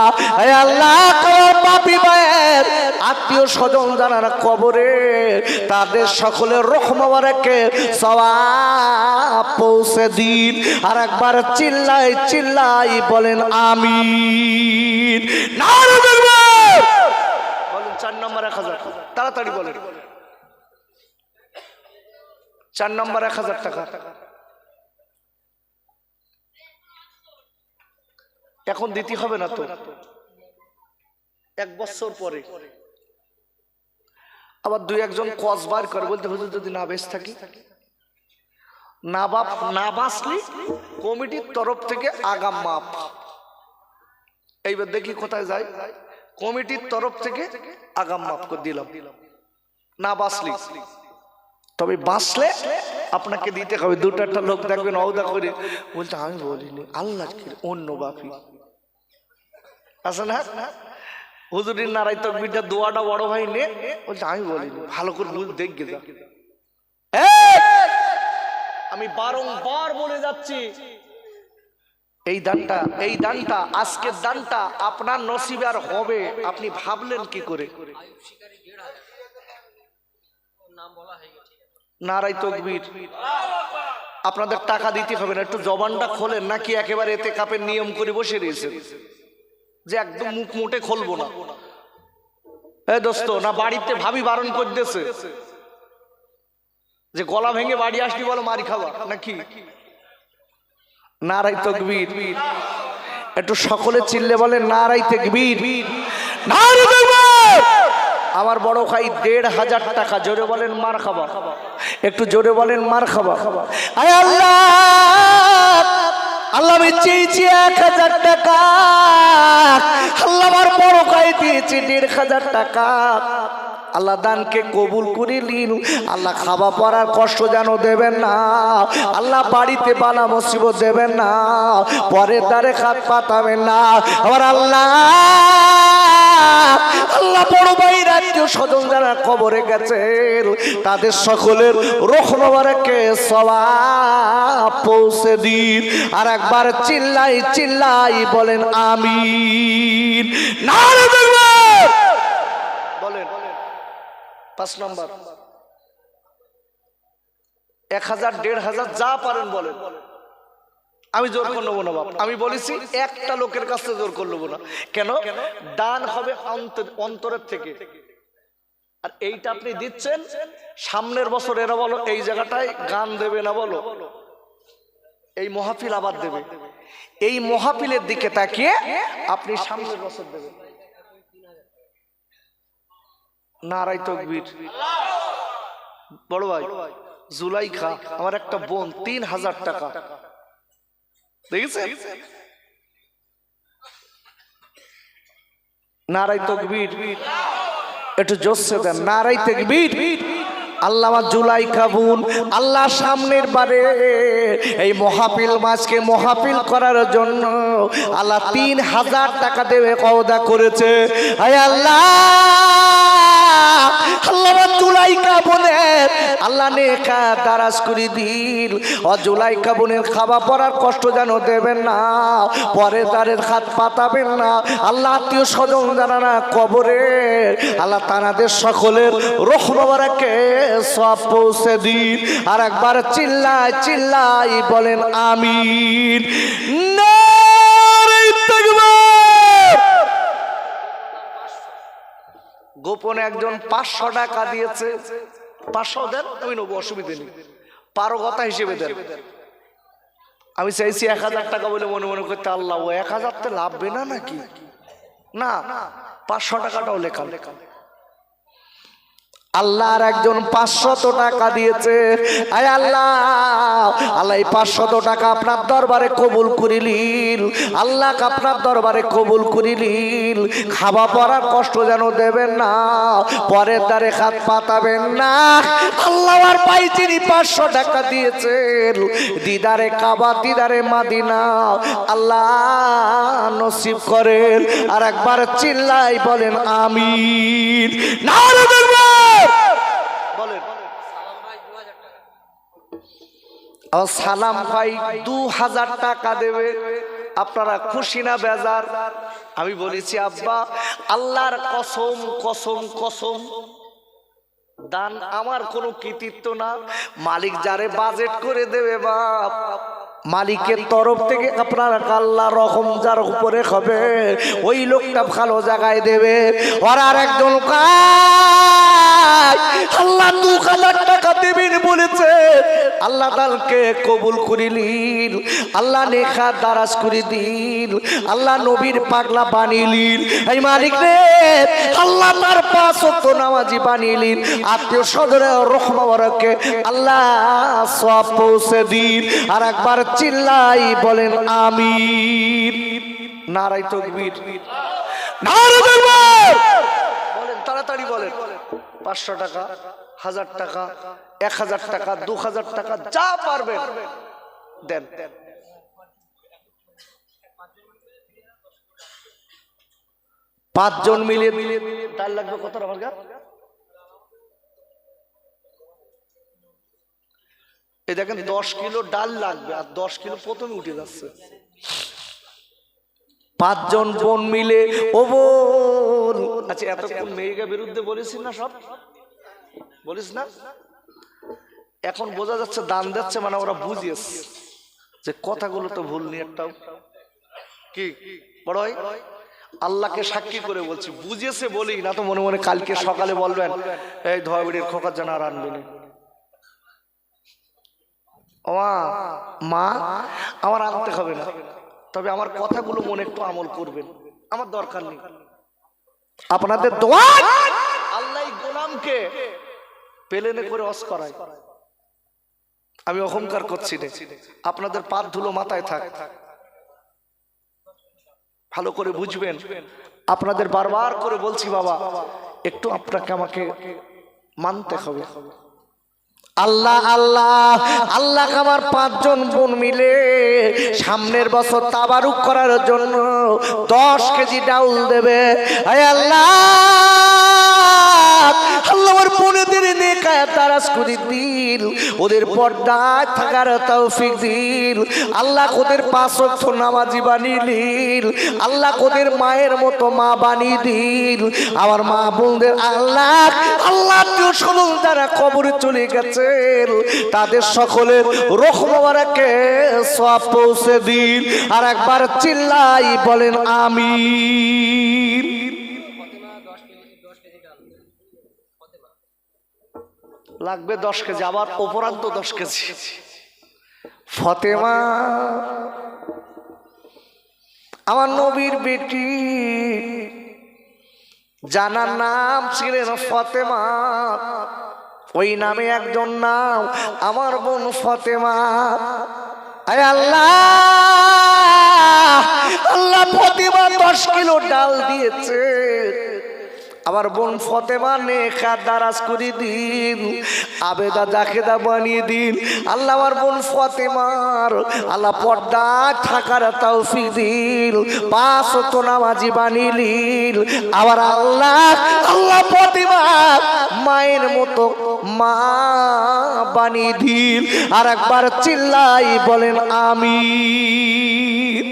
Speaker 1: এই আল্লাহ আমার বাপি ভাইয়ের আত্মীয় স্বজন যারা কবরে, তাদের সকলের রহমতকে সওয়াব পৌঁছে দিন। আর একবার চিল্লাই চিল্লাই বলেন আমিন। নারীদের বলেন 4 নম্বর 1000, তাড়াতাড়ি বলেন। 4 নম্বর 1000 টাকা। এখন দিতে হবে না তো, 1 বছর পরে। আবার 2-1 কসবার করে বলতে হুজুর যদি না বেশ থাকি, না বাঁচলি কমিটির তরফ থেকে আগাম মাপ। এইবার দেখি কোথায় যায়, কমিটির তরফ থেকে আগাম মাপ করে দিলাম। না বাঁচলি, তবে বাঁচলে আপনাকে দিতে হবে। 2-4টা লোক দেখবেন অওদা করে বলতে আমি বলিনি, আল্লাহ অন্য বাপি আছে না, হুজুরের নারায় তাকবীরটা দোয়াটা বড় ভাই নে বলছে আমি বলিনি, ভালো করে বুঝ দেখবে যা। আমি বারংবার বলে যাচ্ছি, এই দানটা আজকের দানটা আপনার নসিবে আর হবে আপনি ভাবলেন কি করে? নারাই তকবীর। আপনাদের টাকা দিতে হবে না, একটু জবানটা খোলেন, নাকি একেবারে এতে কাপের নিয়ম করে বসে রয়েছে যে একদম মুখ মোটে খুলবো না? এ দোস্ত, না বাড়িতে ভাবি বারণ করতেছে যে গলা ভেঙে বাড়ি আসবি বলো মারি খাওয়া নাকি? নারাই তাকবীর। একটু সকলে চিল্লে বলেন নারাই তাকবীর, নারাই তাকবীর। আমার বড় ভাই ১৫০০ টাকা, জোরে বলেন মার খাবা, একটু জোরে বলেন মার খাবা। আয় আল্লাহ, আল্লাহ আমি চেয়েছি ১০০০ টাকা, আল্লাহ আমার বড় ভাই দিয়েছি ১৫০০ টাকা। আল্লাহ দানকে কবুল করে নিন। আল্লাহ খাওয়া পড়ার কষ্ট যেন দেবেন না, আল্লাহ বাড়িতে বালা মুসিবত দেবেন না, পরের দ্বারে হাত পাতাবেন না। আবার আল্লাহ আল্লাহ বড় ভাই আত্মীয় স্বজন যারা কবরে গেছেন তাদের সকলের রূহ মোবারকে সওয়াব পৌঁছে দিন। আর একবার চিল্লাই চিল্লাই বলেন আমিন। নারে তাকবীর বলেন। ৫ নম্বর ১০০০ ১৫০০ যা পারেন বলেন, আমি জোর করে নেবো না বাপ। আমি বলেছি একটা লোকের কাছে জোর করে নেবো না। কেন? দান হবে অন্তরের থেকে। আর এইটা আপনি দিচ্ছেন, সামনের বছর এরা বলো এই জায়গাটায় গান দেবে না, বলো এই মাহফিল আবার দেবে, এই মাহফিলের দিকে তাকিয়ে আপনি সামনের বছর দেবেন। নারাই তাকবীর। বড় ভাই জুলাইখা আমার একটা বোন ৩০০০ টাকা দেখেছেন? নারাই তাকবীর, একটু জোরসে দেন নারাই তাকবীর। আল্লাহ আমার জুলাইখা বোন আল্লাহ সামনের বারে এই মাহফিল মাসকে মাহফিল করার জন্য আল্লাহ ৩০০০ টাকা দেবে ওয়াদা করেছে। হায় আল্লাহ, আল্লাহ জুলাইখা বোনের আল্লাহ নেকা দারাজ করে দিন। ও জুলাইখা বোনের খাওয়া পড়ার কষ্ট যেন দেবেন না, পরে তাদের হাত পাতাবেন না। আল্লাহ আত্মীয় স্বজন যারা না কবরে আল্লাহ তানাদের সকলের রূহ মোবারকে সওয়াব পৌঁছে দিন। আর একবার চিল্লাই চিল্লাই বলেন আমিন। নারে তাকবীর। গোপনে একজন ৫০০ টাকা দিয়েছে, ৫০০ দেন, আমি নেবো, অসুবিধা নেই, পারগতা হিসেবে দেন। আমি চাইছি ১০০০ টাকা বলে মনে মনে করতে, আল্লাহ ও ১০০০ তে লাভবে না নাকি? না, ৫০০ টাকাটাও লেখা। আল্লাহর একজন ৫০০ টাকা দিয়েছে। আয় আল্লাহ, আল্লাহ এই ৫০০ টাকা আপনার দরবারে কবুল করিলিন। আল্লাহ আপনার দরবারে কবুল করিলিন। খাওয়া পড়ার কষ্ট যেন দেবেন না, পরের দ্বারে হাত পাতাবেন না। আল্লাহ আর ভাই যিনি ৫০০ টাকা দিয়েছেন দিদারে কাবা দিদারে মাদিনা আল্লাহ নসিব করেন। আর একবার চিল্লাই বলেন আমিন। নারে তাকবীর বলেন। সালাম ভাই ২০০০ টাকা দেবে। আপনারা খুশি না বেজার? আমি বলেছি আব্বা আল্লাহর কসম কসম কসম, দান আমার কোনো কৃতিত্ব না, মালিক যারে বাজেট করে দেবে বাপ, মালিকের তরফ থেকে আপনারা আল্লাহ রকম যার উপরে হবে ওই লোকটা ভালো জায়গায় দেবে। আর আরেকজন আল্লাহ ২০০০ টাকা দেবেন বলেছে, আল্লাহ তালকে কবুল করিলিন, আল্লাহ নেখা দারাজ করে দিন, আল্লাহ নবীর পাগলা বানিলিন। এই মালিক রে আল্লাহ তার ৫ ওয়াক্ত নামাজি বানিলিন। আত্মীয় স্বজনের রূহ মোবারকে আল্লাহ সওয়াব পৌঁছে দিন। আর একবার চিল্লাই বলেন আমিন। নারাই তাকবীর, নারে তাকবীর বলেন, তাড়াতাড়ি বলেন। ৫০০ টাকা, ১০০০ টাকা, ১০০০ টাকা, ২০০০ টাকা, যা পারবেন দেন। ৫ জন মিলে তার লাগবে কত আমার গা? এই দেখেন 10 কিলো ডাল লাগবে আর 10 কিলো প্রথমে উঠে যাচ্ছে। 5 জন বোন মিলে ও বোন, আচ্ছা এতক্ষণ মেয়েকে বিরুদ্ধে বলেছিস না, সব বলিস না, এখন বোঝা যাচ্ছে দান দিচ্ছে মানে ওরা বুঝিয়েছে যে কথাগুলো তো ভুল নি একটাও। কি বড় ভাই, আল্লাহকে সাক্ষী করে বলছি বুঝিয়েছে বলি না তো মনে মনে কালকে সকালে বলবেন এই ধোয়াবিড়ির খোকার যেন আর আনবে না। মা আমার আনতে হবে না, তবে আমার কথাগুলো মনে একটু আমল করবেন, আমার দরকার নেই আপনাদের দোয়া। আল্লাহ গোলামকে পেলেনে করে অস করায়। আমি অহংকার করছি না, আপনাদের পাত ধুলো মাথায় থাক, ভালো করে বুঝবেন। আপনাদের বারবার করে বলছি বাবা একটু আপনাকে আমাকে মানতে হবে। আল্লাহ আল্লাহ আল্লাহ আমার 5 জন বোন মিলে সামনের বছর তাবারুক করার জন্য 10 কেজি ডাউল দেবে। আল্লাহ আল্লাহ আমার বোনেদের নেকায় তারাস করে দিল, ওদের পর্দায় থাকার তৌফিক দিল। আল্লাহ ওদের 5 ওয়াক্ত নামাজি বানিয়ে দিল। আল্লাহ ওদের মায়ের মতো মা বানিয়ে দিল। আমার মা বোনদের আল্লাহ আল্লাহ সকল যারা কবরে চলে গেছে তাদের সকলের রূহ মোবারকে সওয়াব পৌঁছে দিন। আর একবার চিল্লাই বলেন আমিন। লাগবে 10 কেজি, আবার উপরান্ত 10 কেজি। ফাতেমা আমার নবীর বেটি, জানার নাম ছিলেন ফাতেমা, ওই নামে একজন নাম আমার বোন ফাতেমা। আয় আল্লাহ আল্লাহ ফাতেমা 10 কিলো ডাল দিয়েছে, আমার বোন ফাতেমা নেকা দারাজ করে দিন, আবেদা জাকেদা বানিয়ে দিন। আল্লাহ আমার বোন ফাতেমার আল্লাহ পর্দা থাকার তৌফিক দিন, 5 ওয়াক্ত নামাজি বানিয়ে। আবার আল্লাহ আল্লাহ ফাতেমা মায়ের মতো মা বানিয়ে দিন। আর একবার চিল্লাই বলেন আমিন।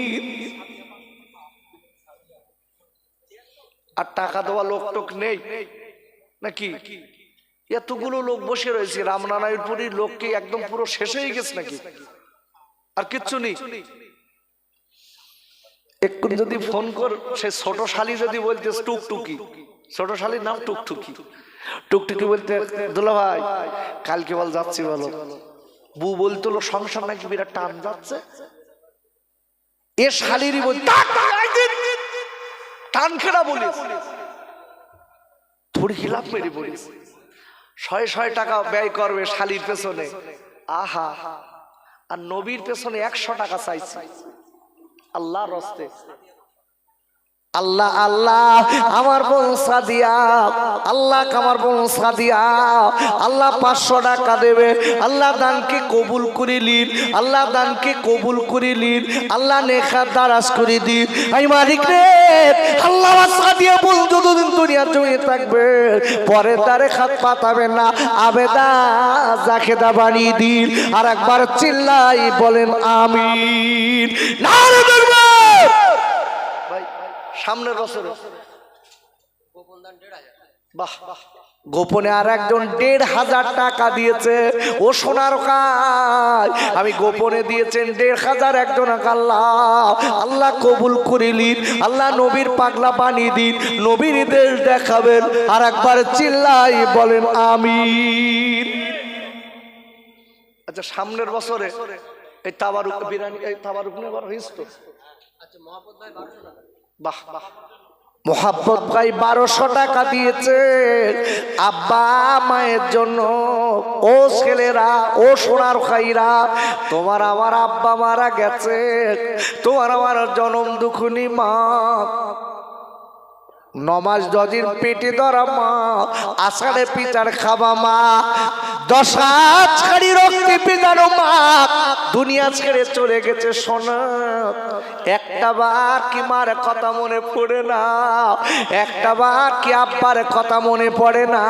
Speaker 1: আর টাকা দেওয়া লোক টোক নেই নাকি? এতগুলো লোক বসে রয়েছে, রামনারায়ণপুরীর লোককে একদম পুরো শেষ হয়ে গেছে নাকি? আর কিচ্ছু নেই। একটু যদি ফোন কর, সে ছোট শালি যদি বলতে টুকটুকি, ছোট শালির নাম টুকটুকি, টুকটুকি বলতে দুলা ভাই কালকে বল যাচ্ছি, বলো বউ বলতো সংসার নাকি বিরাট টান যাচ্ছে, এ শালিরই বলতে টান খেলা বলিস, থোড়ি খিলাফ মেরে বলিস, 100 টাকা ব্যয় করবে শালির পেছনে, আহা, আর নবীর পেছনে 100 টাকা চাইছে আল্লাহর রাস্তে। আল্লাহ আল্লাহ আমার বোন সাদিয়া, আল্লাহ আমার বোন সাদিয়া আল্লাহ 500 টাকা দেবে। আল্লাহ দানকে কবুল করে নিন, আল্লাহ দানকে কবুল করে নিন, আল্লাহ নেকা দারাজ করে দিন। এই মালিক রে আল্লাহ সাদিয়া বোন যতদিন দুনিয়া জমিয়ে থাকবে পরে তারে হাত পাতাবেন না, আবেদা জাকেদা বানিয়ে দিন। আর একবার চিল্লাই বলেন আমিন। নারে তাকবীর। সামনের বছরে বাহ, গোপনে আর একজন 1,500 টাকা দিয়েছে। ও সোনার কাজ আমি গোপনে দিয়েছেন 1,500 একজন। আল্লাহ আল্লাহ কবুল করিলিন, আল্লাহ নবীর পাগলা বানিয়ে দিন, নবীর দেশ দেখাবেন। আর একবার চিল্লাই বলেন আমিন। আচ্ছা সামনের বছরে এই তাবারুক বিরিয়ানি, এই তাবারুক নিয়ে বার হইছ তো? আচ্ছা মোহাম্মদ ভাই 1200 টাকা। বাহ বাহ, মোহাম্মদ ভাই 1200 টাকা দিয়েছে আব্বা মায়ের জন্য। ও ছেলেরা, ও সোনার খাইরা, তোমার আমার আব্বা মারা গেছে, তোমার আমার জনম দুঃখনী মা, 9 মাস 10 দিন পেটে ধরা মা, আষাঢ়ে পিঠার খাবা মা, 10 হাত ছাড়ি রক্তে পেজানো মা দুনিয়া ছেড়ে চলে গেছে সোনা। একটা বার কি মার কথা মনে পড়ে না? একটা বার কি আব্বার কথা মনে পড়ে না?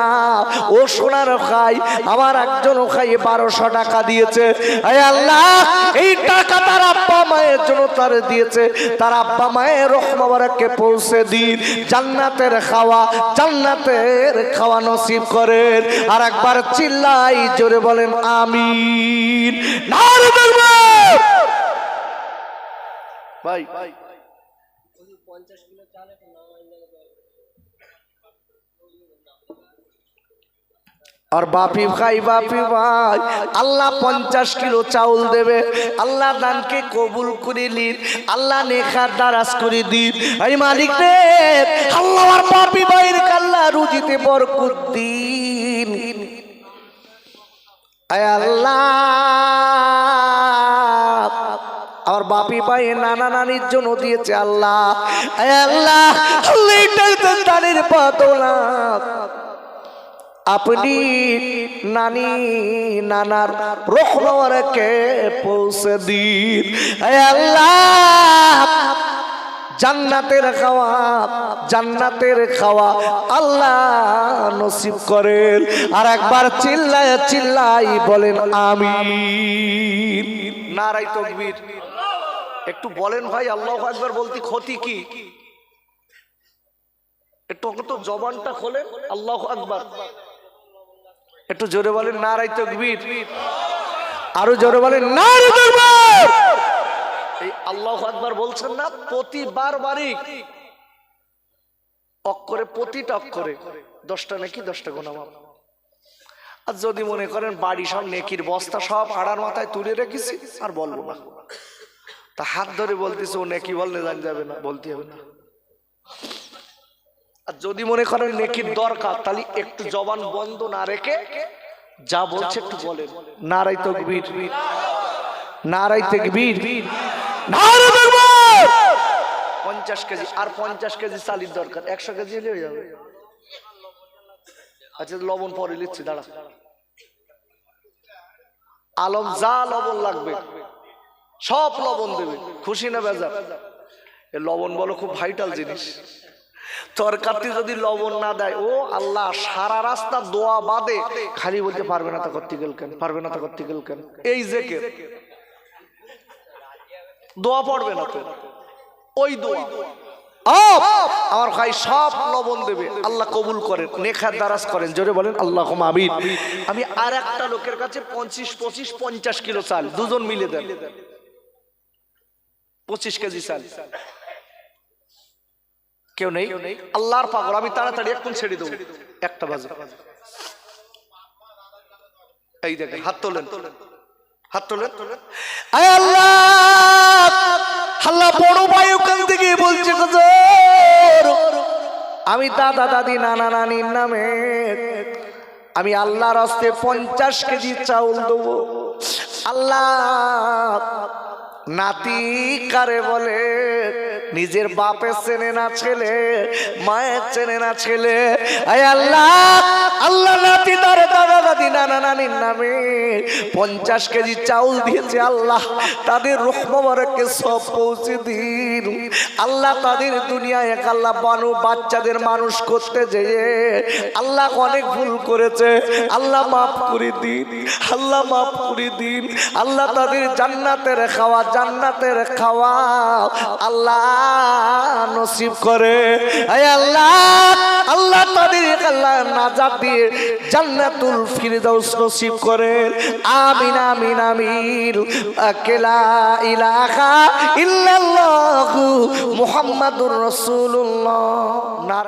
Speaker 1: ও সোনার ভাই, আমার একজন ভাই 1200 টাকা দিয়েছে। হে আল্লাহ, এই টাকা তার আব্বা মায়ের জন্য তার দিয়েছে, তার আব্বা মায়ের রূহ মোবারককে পৌঁছে দিন, জান্নাতের খাওয়া নসিব করেন। আর একবার চিল্লাই জোরে বলেন আমিন। নারে তাকবীর। ভাই और बापी भाई अल्लाह 50 किलो चाउल देवे। अल्लाह दान के कबूल करे लीन, अल्लाह नेखा दाराज करे दीन। अरे मालिक रे, अल्लाह और बापी भाई अल्लाह रुजिते बरकत दीन। अय अल्लाह और बापी भाई नाना नानी জন্য দিয়েছে আল্লাহ। अय अल्लाह এটা দানের বদৌলত अपनी नानी नानार रूह मोबारके पहुँचे दी। अल्लाह জান্নাতের খাওয়া আল্লাহ নসিব করেন। আর একবার চিল্লাই বলেন আমিন। নারায়ে তাকবীর। একটু বলেন ভাই আল্লাহু আকবার বলতে ক্ষতি কি? একটু তো জবানটা খোলেন, আল্লাহু আকবার একটু জোরে বলেন নারায়ে তাকবীর। আরো জোরে বলেন নারায়ে তাকবীর। এই আল্লাহু আকবার বলছেন না, প্রতিবার বারিক অক্ষরে, প্রতিটা অক্ষরে 10টা নাকি 10টা গুনাহ মাফ। আর যদি মনে করেন বাড়ি সব নেকির বস্তা সব আড়ার মাথায় তুলে রেখেছি আর বলবো না, তা হাত ধরে বলতেছে ও নেকি বললে জান যাবে না, বলতে হবে না। আর যদি মনে করেন নেকির দরকার, তাহলে একটু জবান বন্ধ না রেখে যা বলছে একটু বলেন নারায়ে তাকবীর, নারায়ে তাকবীর, নারায়ে তাকবীর। 50 কেজি আর 50 কেজি চালের দরকার, 100 কেজি হয়ে যাবে। আচ্ছা লবণ পরে লিখছি, দাঁড়া। আলম যা লবণ লাগবে সব লবণ দেবে, খুশি না বেজার? এই লবণ বলো খুব ভাইটাল জিনিস। তরকারি যদি লবণ না দেয়, ও আল্লাহ সারা রাস্তা দোয়া বাদে খালি বলতে পারবে না তা করতে গেল কেন, পারবে না তা করতে গেল কেন, এই যে কে দোয়া পড়বে না তো ওই দোয়া আমার ভাই সব লবণ দেবে, আল্লাহ কবুল করেন, নেখার দারাজ করেন, জোরে বলেন আল্লাহুম্মা আমিন। আমি আর একটা লোকের কাছে 25-50 কিলো চাল দুজন মিলে দেন, 25 কেজি চাল। কেউ নেই? আল্লাহর পাগল, আমি তাড়াতাড়ি এখন ছেড়ে দেবো, 1টা বাজে। এই দেখেন হাত তোলেন, হাত তোলেন। আয় আল্লাহ, আল্লাহ বড় ভাই ওখান থেকে বলছে হুজুর, আমি দাদা দাদি নানা নানির নামে আমি আল্লাহর হস্তে 50 কেজি চাউল দেবো। আল্লাহ নাতি কারে বলে? নিজের বাপের চেনে না ছেলে, মায়ের চেনে না ছেলে। আয় আল্লাহ, আল্লাহ নাতি দাদা দাদি নানা নানির নামে 50 কেজি চাউল দিয়েছে। আল্লাহ তাদের রূহ মোবারককে সব পৌঁছে দিন। আল্লাহ তাদের দুনিয়ায় এক আল্লাহ বাচ্চাদের মানুষ করতে যেয়ে আল্লাহ অনেক ভুল করেছে, আল্লাহ মাফ করে দিন, আল্লাহ মাফ করে দিন। আল্লাহ তাদের জান্নাতের খাওয়া আল্লাহ নসিব করে। আয় আল্লাহ, আল্লাহ তাদের আল্লাহ নাজাত দিয়ে জান্নাতুল ফিরদাউস নসিব করে। আমিন আমিন আমিন। লা ইলাহা ইল্লাল্লাহু মুহাম্মাদুর রাসূলুল্লাহ।